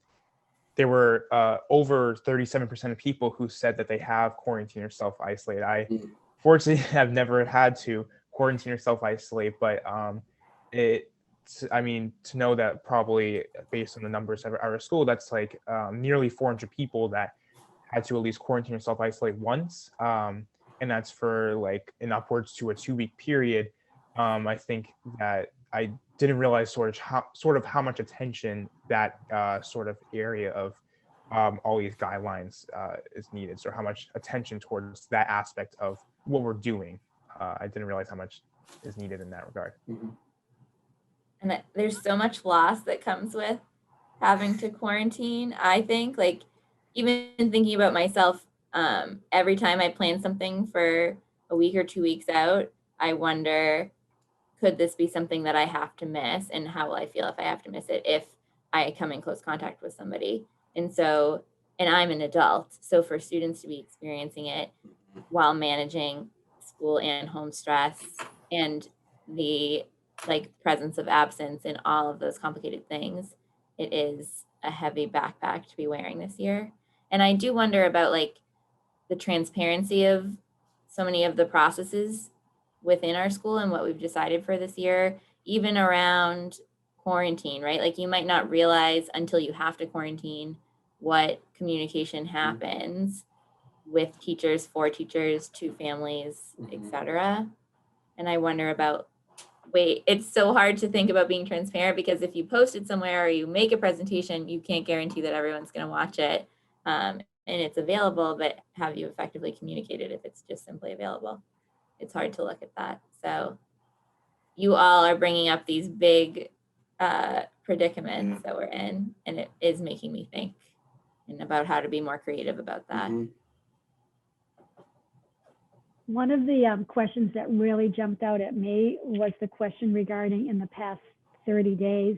there were over 37% of people who said that they have quarantined or self-isolated. I fortunately have never had to quarantine or self-isolate, but I mean, to know that probably based on the numbers at our school, that's like nearly 400 people that had to at least quarantine or self-isolate once. And that's for like an upwards to a 2-week period. I think that I didn't realize sort of how much attention that sort of area of all these guidelines is needed. So how much attention towards that aspect of what we're doing. I didn't realize how much is needed in that regard. And there's so much loss that comes with having to quarantine. I think, like, even thinking about myself, every time I plan something for a week or 2 weeks out, I wonder, could this be something that I have to miss, and how will I feel if I have to miss it if I come in close contact with somebody? And so, and I'm an adult, so for students to be experiencing it while managing school and home stress and the like presence of absence and all of those complicated things, it is a heavy backpack to be wearing this year. And I do wonder about like the transparency of so many of the processes within our school and what we've decided for this year, even around quarantine, right? Like you might not realize until you have to quarantine what communication happens with teachers, for teachers, to families, etc. And I wonder about, it's so hard to think about being transparent because if you post it somewhere or you make a presentation, you can't guarantee that everyone's going to watch it and it's available, but have you effectively communicated if it's just simply available? It's hard to look at that. So you all are bringing up these big predicaments that we're in, and it is making me think and about how to be more creative about that. One of the questions that really jumped out at me was the question regarding in the past 30 days,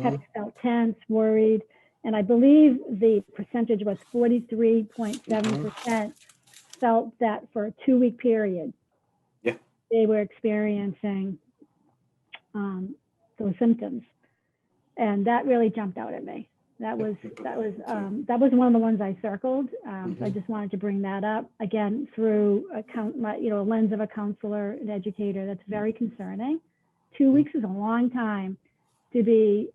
have felt tense, worried, and I believe the percentage was 43.7% felt that for a 2-week period, they were experiencing those symptoms, and that really jumped out at me. That was one of the ones I circled. So I just wanted to bring that up again through a lens of a counselor, an educator. That's very concerning. 2 weeks is a long time to be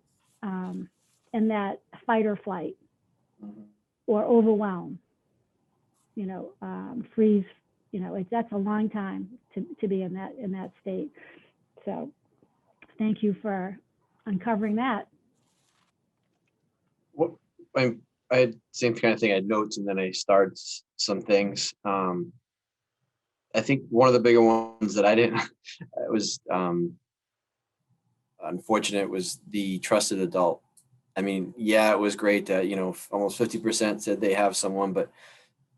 in that fight or flight or overwhelm. Freeze. That's a long time to be in that state. So thank you for uncovering that. I had same kind of thing. I had notes and then I started some things. I think one of the bigger ones that I didn't, it was unfortunate, was the trusted adult. I mean, yeah, it was great that, almost 50% said they have someone, but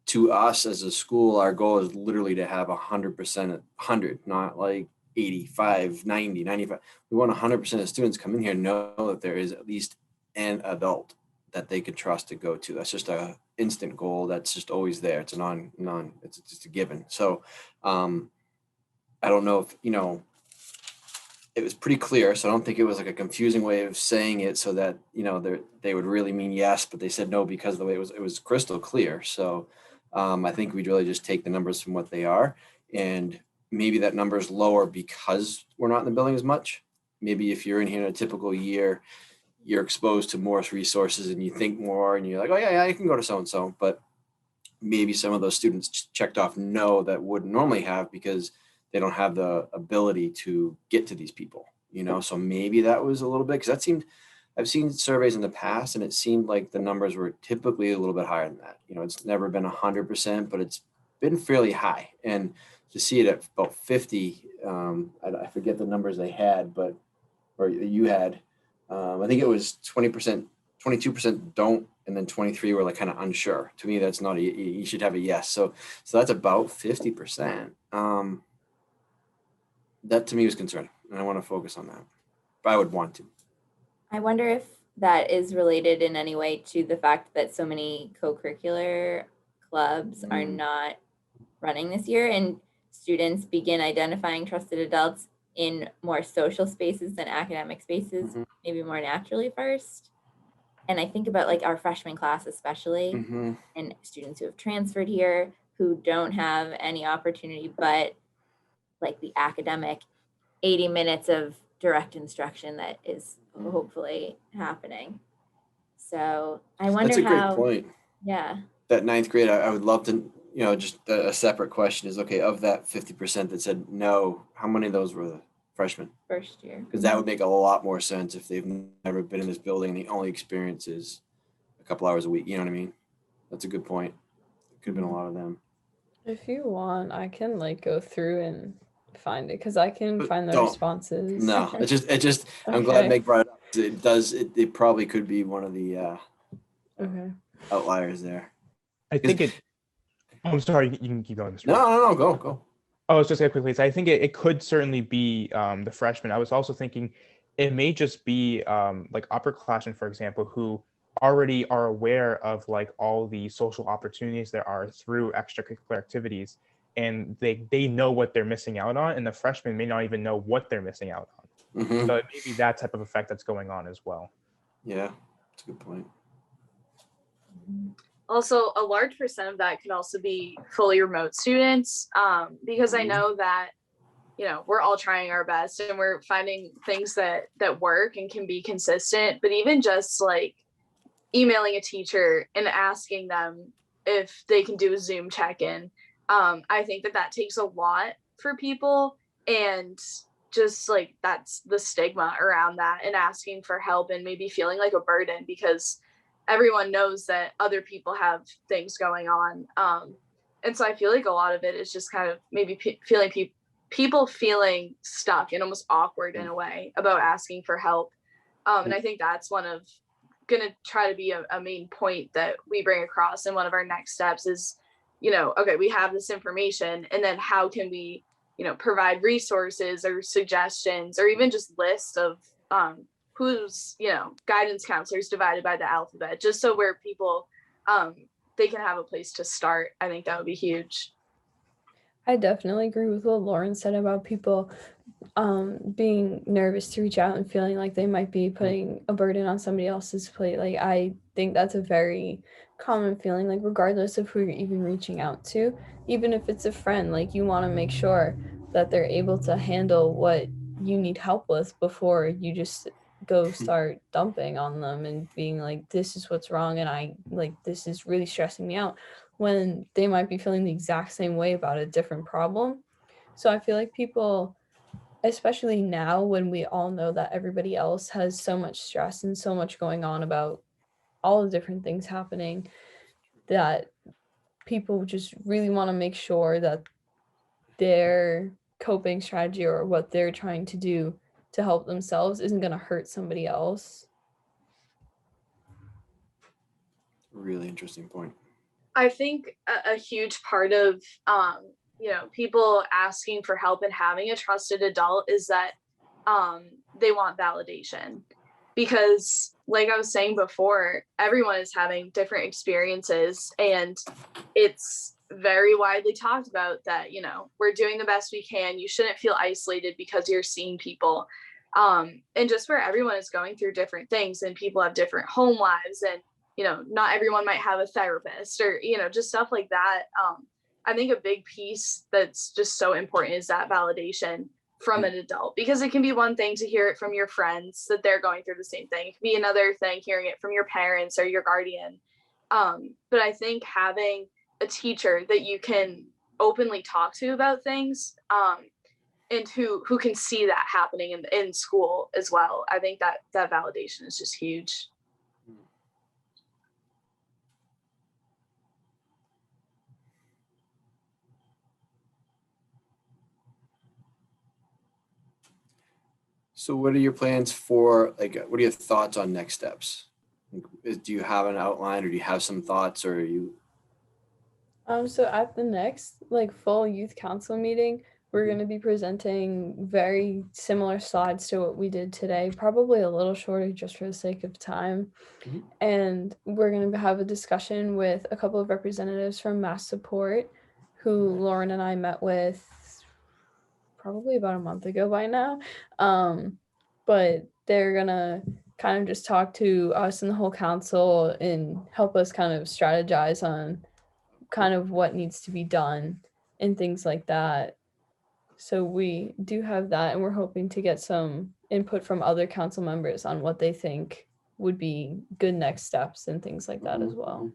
to us as a school, our goal is literally to have 100%, 100, not like 85, 90, 95. We want 100% of students come in here know that there is at least an adult that they could trust to go to. That's just a instant goal. That's just always there. It's a it's just a given. So I don't know if, it was pretty clear. So I don't think it was like a confusing way of saying it so that, they would really mean yes, but they said no because of the way it was crystal clear. So I think we'd really just take the numbers from what they are, and maybe that number is lower because we're not in the building as much. Maybe if you're in here in a typical year, you're exposed to more resources and you think more and you're like, oh yeah, you can go to so-and-so. But maybe some of those students checked off no that wouldn't normally have because they don't have the ability to get to these people, so maybe that was a little bit, because I've seen surveys in the past and it seemed like the numbers were typically a little bit higher than that. It's never been 100%, but it's been fairly high. And to see it at about 50, I forget the numbers they had, or you had, I think it was 20%, 22% don't, and then 23 were like kind of unsure. To me, that's not you should have a yes. So that's about 50%. That to me was concerning, and I want to focus on that. But I would want to. I wonder if that is related in any way to the fact that so many co-curricular clubs are not running this year, and students begin identifying trusted adults in more social spaces than academic spaces, maybe more naturally first. And I think about like our freshman class especially, and students who have transferred here who don't have any opportunity but like the academic 80 minutes of direct instruction that is hopefully happening. So I wonder That's a great point. Yeah. That ninth grade, I would love to, just a separate question is, okay, of that 50% that said no, how many of those were the freshmen? First year. Because that would make a lot more sense if they've never been in this building and the only experience is a couple hours a week. You know what I mean? That's a good point. It could have been a lot of them. If you want, I can go through and find it because I can But find the don't. responses. No, it just I'm glad Meg brought it up. It probably could be one of the outliers there. I think I'm sorry, you can keep going. No, go. Oh, it's just quickly. I think it could certainly be the freshmen. I was also thinking it may just be like upperclassmen, for example, who already are aware of like all the social opportunities there are through extracurricular activities, and they know what they're missing out on, and the freshmen may not even know what they're missing out on. So it may be that type of effect that's going on as well. Yeah, that's a good point. Also, a large percent of that could also be fully remote students, because I know that, we're all trying our best and we're finding things that work and can be consistent. But even just like emailing a teacher and asking them if they can do a Zoom check-in, I think that takes a lot for people. And just like that's the stigma around that, and asking for help and maybe feeling like a burden because everyone knows that other people have things going on. And so I feel like a lot of it is just kind of maybe people feeling stuck and almost awkward in a way about asking for help. And I think that's going to try to be a main point that we bring across. And one of our next steps is, okay, we have this information, and then how can we, provide resources or suggestions or even just lists of who's, guidance counselors divided by the alphabet, just so where people, they can have a place to start. I think that would be huge. I definitely agree with what Lauren said about people being nervous to reach out and feeling like they might be putting a burden on somebody else's plate. Like, I think that's a very common feeling, like regardless of who you're even reaching out to, even if it's a friend, like you want to make sure that they're able to handle what you need help with before you just go start dumping on them and being like, this is what's wrong and this is really stressing me out, when they might be feeling the exact same way about a different problem. So I feel like people, especially now when we all know that everybody else has so much stress and so much going on about all the different things happening, that people just really want to make sure that their coping strategy or what they're trying to do to help themselves isn't going to hurt somebody else. Really interesting point. I think a huge part of people asking for help and having a trusted adult is that they want validation. Because like I was saying before, everyone is having different experiences, and it's very widely talked about that, we're doing the best we can. You shouldn't feel isolated because you're seeing people. And just where everyone is going through different things, and people have different home lives, and, not everyone might have a therapist, or, just stuff like that. I think a big piece that's just so important is that validation from an adult, because it can be one thing to hear it from your friends that they're going through the same thing. It can be another thing hearing it from your parents or your guardian. But I think having a teacher that you can openly talk to about things, and who can see that happening in school as well, I think that validation is just huge. So what are your plans for, what are your thoughts on next steps? Do you have an outline, or do you have some thoughts, or are you? So at the next full youth council meeting, we're going to be presenting very similar slides to what we did today, probably a little shorter just for the sake of time. Mhm. And we're going to have a discussion with a couple of representatives from Mass Support, who Lauren and I met with probably about a month ago by now. But they're gonna kind of just talk to us and the whole council and help us kind of strategize on kind of what needs to be done and things like that. So we do have that, and we're hoping to get some input from other council members on what they think would be good next steps and things like that as well.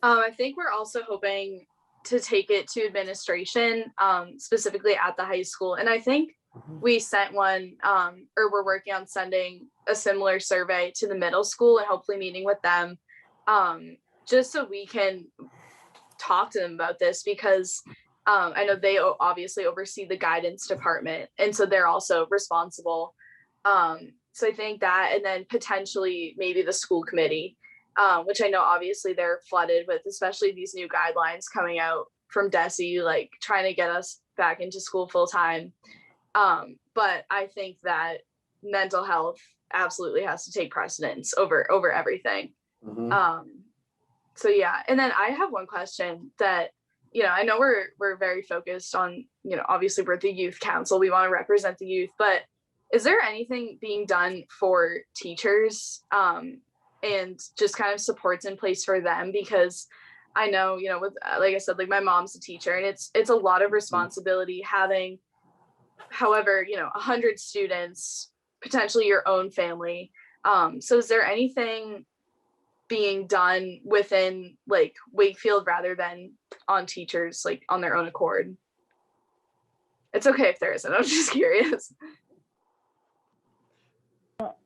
I think we're also hoping to take it to administration, specifically at the high school. And I think we sent one, or we're working on sending a similar survey to the middle school, and hopefully meeting with them, just so we can talk to them about this, because I know they obviously oversee the guidance department, and so they're also responsible. So I think that, and then potentially maybe the school committee, which I know obviously they're flooded with, especially these new guidelines coming out from DESE, trying to get us back into school full time. But I think that mental health absolutely has to take precedence over everything. Mm-hmm. So yeah, and then I have one question that, I know we're very focused on, obviously we're the youth council, we want to represent the youth, but is there anything being done for teachers, and just kind of supports in place for them? Because I know, with, like I said, my mom's a teacher, and it's a lot of responsibility having, however, 100 students, potentially your own family. So is there anything being done within Wakefield rather than on teachers, on their own accord? It's okay if there isn't, I'm just curious.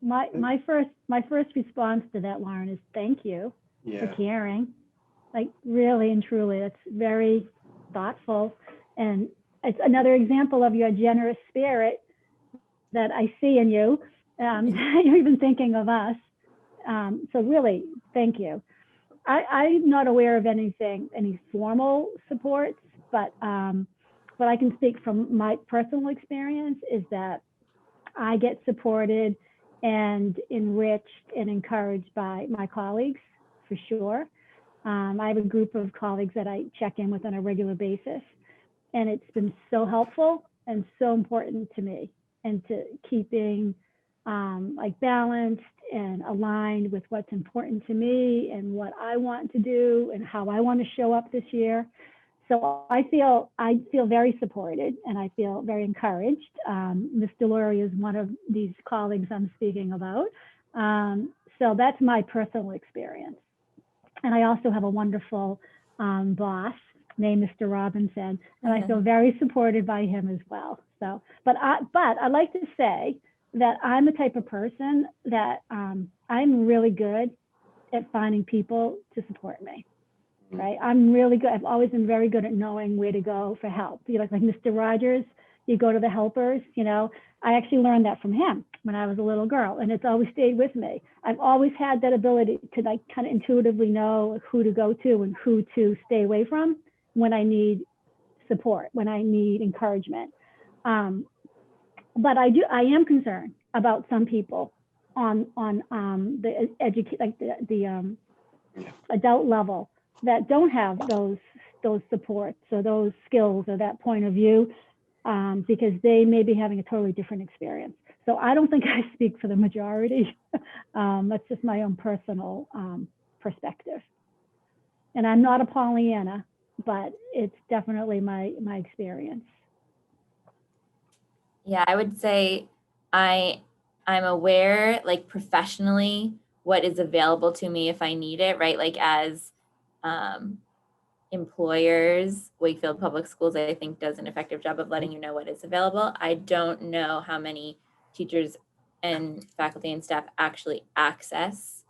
My first response to that, Lauren, is thank you for caring. Really and truly, that's very thoughtful, and it's another example of your generous spirit that I see in you. You're even thinking of us. So really, thank you. I'm not aware of any formal supports, but what I can speak from my personal experience is that I get supported and enriched and encouraged by my colleagues, for sure. I have a group of colleagues that I check in with on a regular basis, and it's been so helpful and so important to me, and to keeping balanced and aligned with what's important to me and what I want to do and how I want to show up this year. So I feel very supported, and I feel very encouraged. Ms. Delory is one of these colleagues I'm speaking about. So that's my personal experience. And I also have a wonderful boss named Mr. Robinson, and I feel very supported by him as well. So, but I like to say that I'm the type of person that I'm really good at finding people to support me. Right, I'm really good. I've always been very good at knowing where to go for help. Like Mr. Rogers, You go to the helpers, you know. I actually learned that from him when I was a little girl, and it's always stayed with me. I've always had that ability to like kind of intuitively know who to go to and who to stay away from when I need support, when I need encouragement. But I am concerned about some people on the adult level that don't have those supports or those skills or that point of view, because they may be having a totally different experience. So I don't think I speak for the majority. That's just my own personal perspective. And I'm not a Pollyanna, but it's definitely my experience. Yeah, I would say I'm aware, like professionally, what is available to me if I need it, right? Like as employers, Wakefield Public Schools, I think, does an effective job of letting you know what is available. I don't know how many teachers and faculty and staff actually access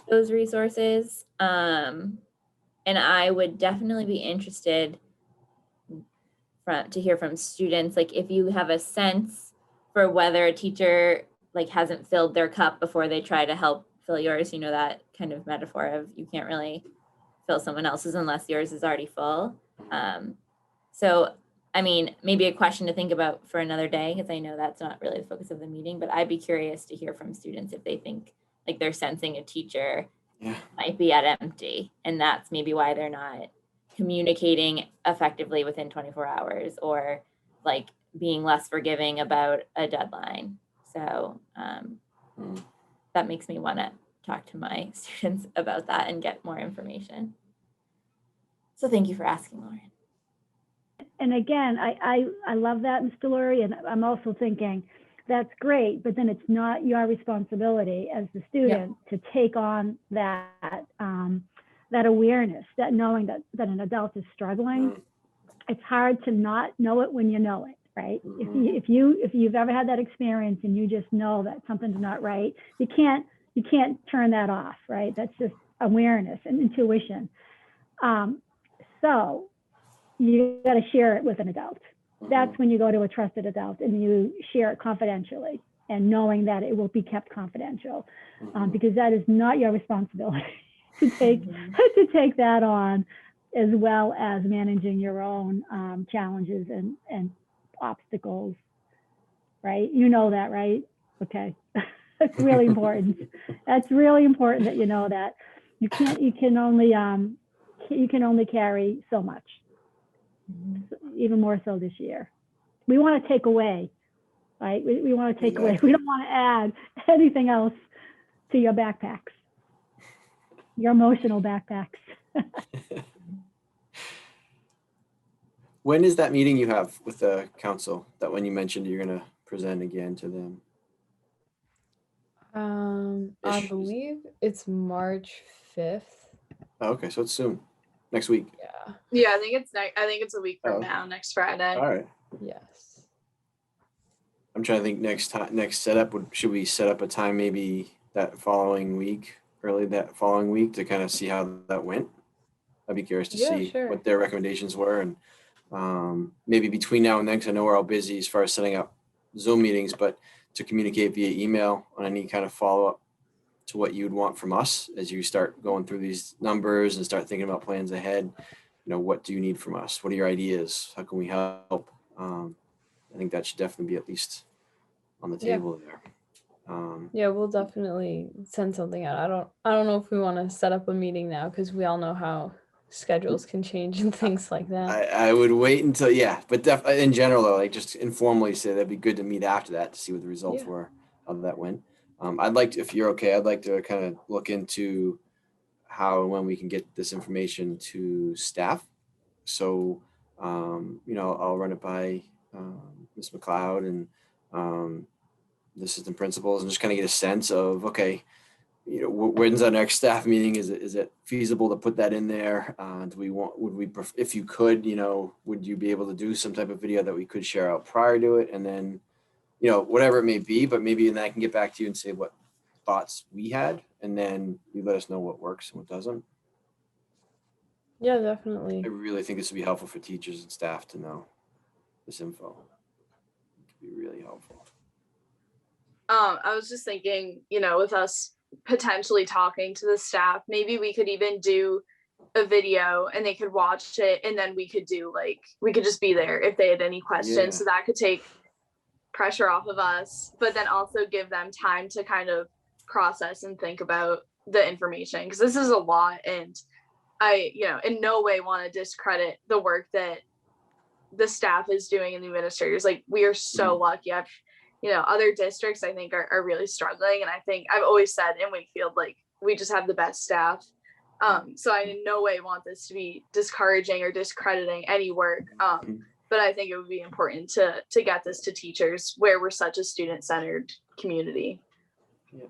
those resources. And I would definitely be interested to hear from students, like if you have a sense for whether a teacher like hasn't filled their cup before they try to help fill yours, you know, that kind of metaphor of you can't really fill someone else's unless yours is already full. So, I mean, maybe a question to think about for another day, because I know that's not really the focus of the meeting, but I'd be curious to hear from students if they think like they're sensing a teacher might be at empty, and that's maybe why they're not communicating effectively within 24 hours or like being less forgiving about a deadline. So that makes me want to talk to my students about that and get more information. So thank you for asking, Lauren. And again, I love that, Mr. Lurie, and I'm also thinking that's great, but then it's not your responsibility as the student to take on that that awareness, that knowing that an adult is struggling. It's hard to not know it when you know it, right? If you've ever had that experience and you just know that something's not right, you can't turn that off, right? That's just awareness and intuition. So you got to share it with an adult. That's when you go to a trusted adult and you share it confidentially and knowing that it will be kept confidential, because that is not your responsibility to take that on, as well as managing your own challenges and obstacles, right? You know that, right? Okay. That's really important. That's really important that you know that you can only carry so much. Even more so this year. We want to take away, right? We want to take away. We don't want to add anything else to your backpacks, your emotional backpacks. When is that meeting you have with the council? That one you mentioned you're going to present again to them? I believe it's March 5th. Oh, okay, so it's soon. Next week. Yeah, I think it's a week from now, next Friday. All right. Yes. I'm trying to think next setup. Should we set up a time maybe that following week, early that following week, to kind of see how that went? I'd be curious to see what their recommendations were, and maybe between now and then, because I know we're all busy as far as setting up Zoom meetings, but to communicate via email on any kind of follow-up to what you'd want from us as you start going through these numbers and start thinking about plans ahead. You know, what do you need from us? What are your ideas? How can we help? I think that should definitely be at least on the table there. Yeah, we'll definitely send something out. I don't know if we want to set up a meeting now, because we all know how schedules can change and things like that. I would wait until, but in general though, like just informally say that'd be good to meet after that to see what the results were, how that went. I'd like to, if you're okay, I'd like to kind of look into how and when we can get this information to staff. So, I'll run it by Ms. McLeod and the assistant principals and just kind of get a sense of, okay, when's our next staff meeting? Is it feasible to put that in there? If you could, would you be able to do some type of video that we could share out prior to it? And then, whatever it may be, but maybe then I can get back to you and say what thoughts we had, and then you let us know what works and what doesn't. Yeah, definitely. I really think this would be helpful for teachers and staff to know this info. be really helpful. I was just thinking, with us potentially talking to the staff, maybe we could even do a video and they could watch it, and then we could just be there if they had any questions. Yeah. So that could take pressure off of us, but then also give them time to kind of process and think about the information, because this is a lot. And I, in no way want to discredit the work that the staff is doing and the administrators. Like, we are so lucky. Other districts I think are really struggling, and I think I've always said in Wakefield, like, we just have the best staff. So I in no way want this to be discouraging or discrediting any work. But I think it would be important to get this to teachers, where we're such a student-centered community. Yeah.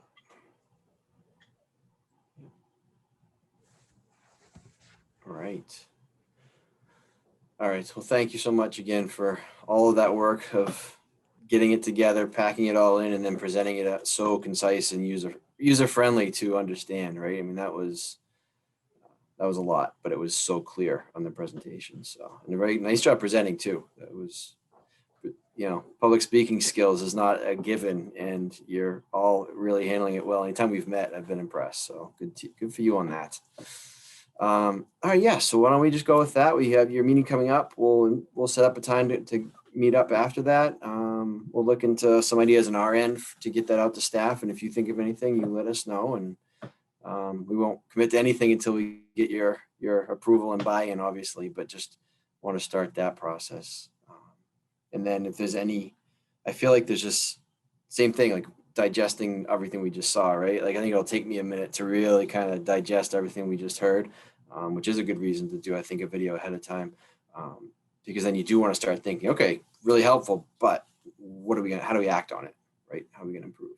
All right. All right. Well, thank you so much again for all of that work of getting it together, packing it all in, and then presenting it so concise and user friendly to understand. Right. I mean, that was a lot, but it was so clear on the presentation. So, and a very nice job presenting too. That was, public speaking skills is not a given, and you're all really handling it well. Anytime we've met, I've been impressed. So good for you on that. All right, yeah. So why don't we just go with that? We have your meeting coming up. We'll set up a time to meet up after that. We'll look into some ideas on our end to get that out to staff. And if you think of anything, you let us know. And we won't commit to anything until we get your approval and buy-in, obviously, but just want to start that process. And then if there's I feel like there's just same thing, like digesting everything we just saw, right? Like, I think it'll take me a minute to really kind of digest everything we just heard, which is a good reason to do, I think, a video ahead of time, because then you do want to start thinking, okay, really helpful, but how do we act on it, right? How are we going to improve?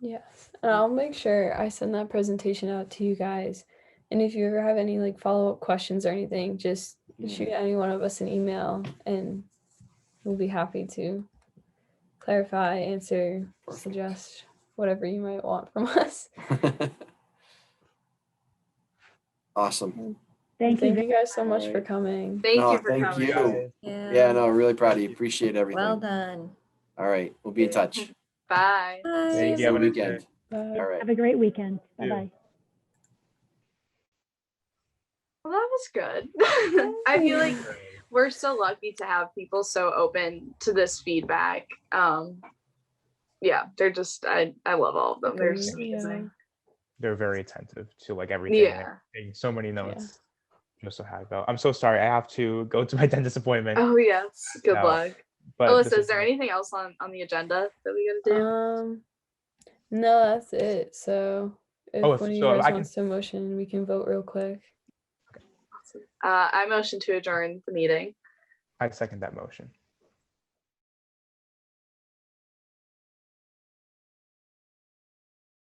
Yes, and I'll make sure I send that presentation out to you guys. And if you ever have any like follow-up questions or anything, just shoot any one of us an email, and we'll be happy to clarify, answer, suggest whatever you might want from us. Awesome. Thank you. Thank you guys so much for coming. Thank you for thank coming. you. Yeah. Yeah, no, really proud of you. Appreciate everything. Well done. All right, we'll be in touch. Bye. Bye. See you Have a this nice weekend. day. Bye. All right. Have a great weekend. You. Bye-bye. Well, that was good. I feel like we're so lucky to have people so open to this feedback. They're just, I love all of them. They're just amazing. They're very attentive to like everything. Yeah. Taking so many notes. Just so happy about. I'm so sorry. I have to go to my dentist appointment. Oh yes. Good No, luck. But Alyssa, is there anything else on the agenda that we gotta do? No, that's it. So if one of you so guys I can- wants to motion, we can vote real quick. I motion to adjourn the meeting. I second that motion.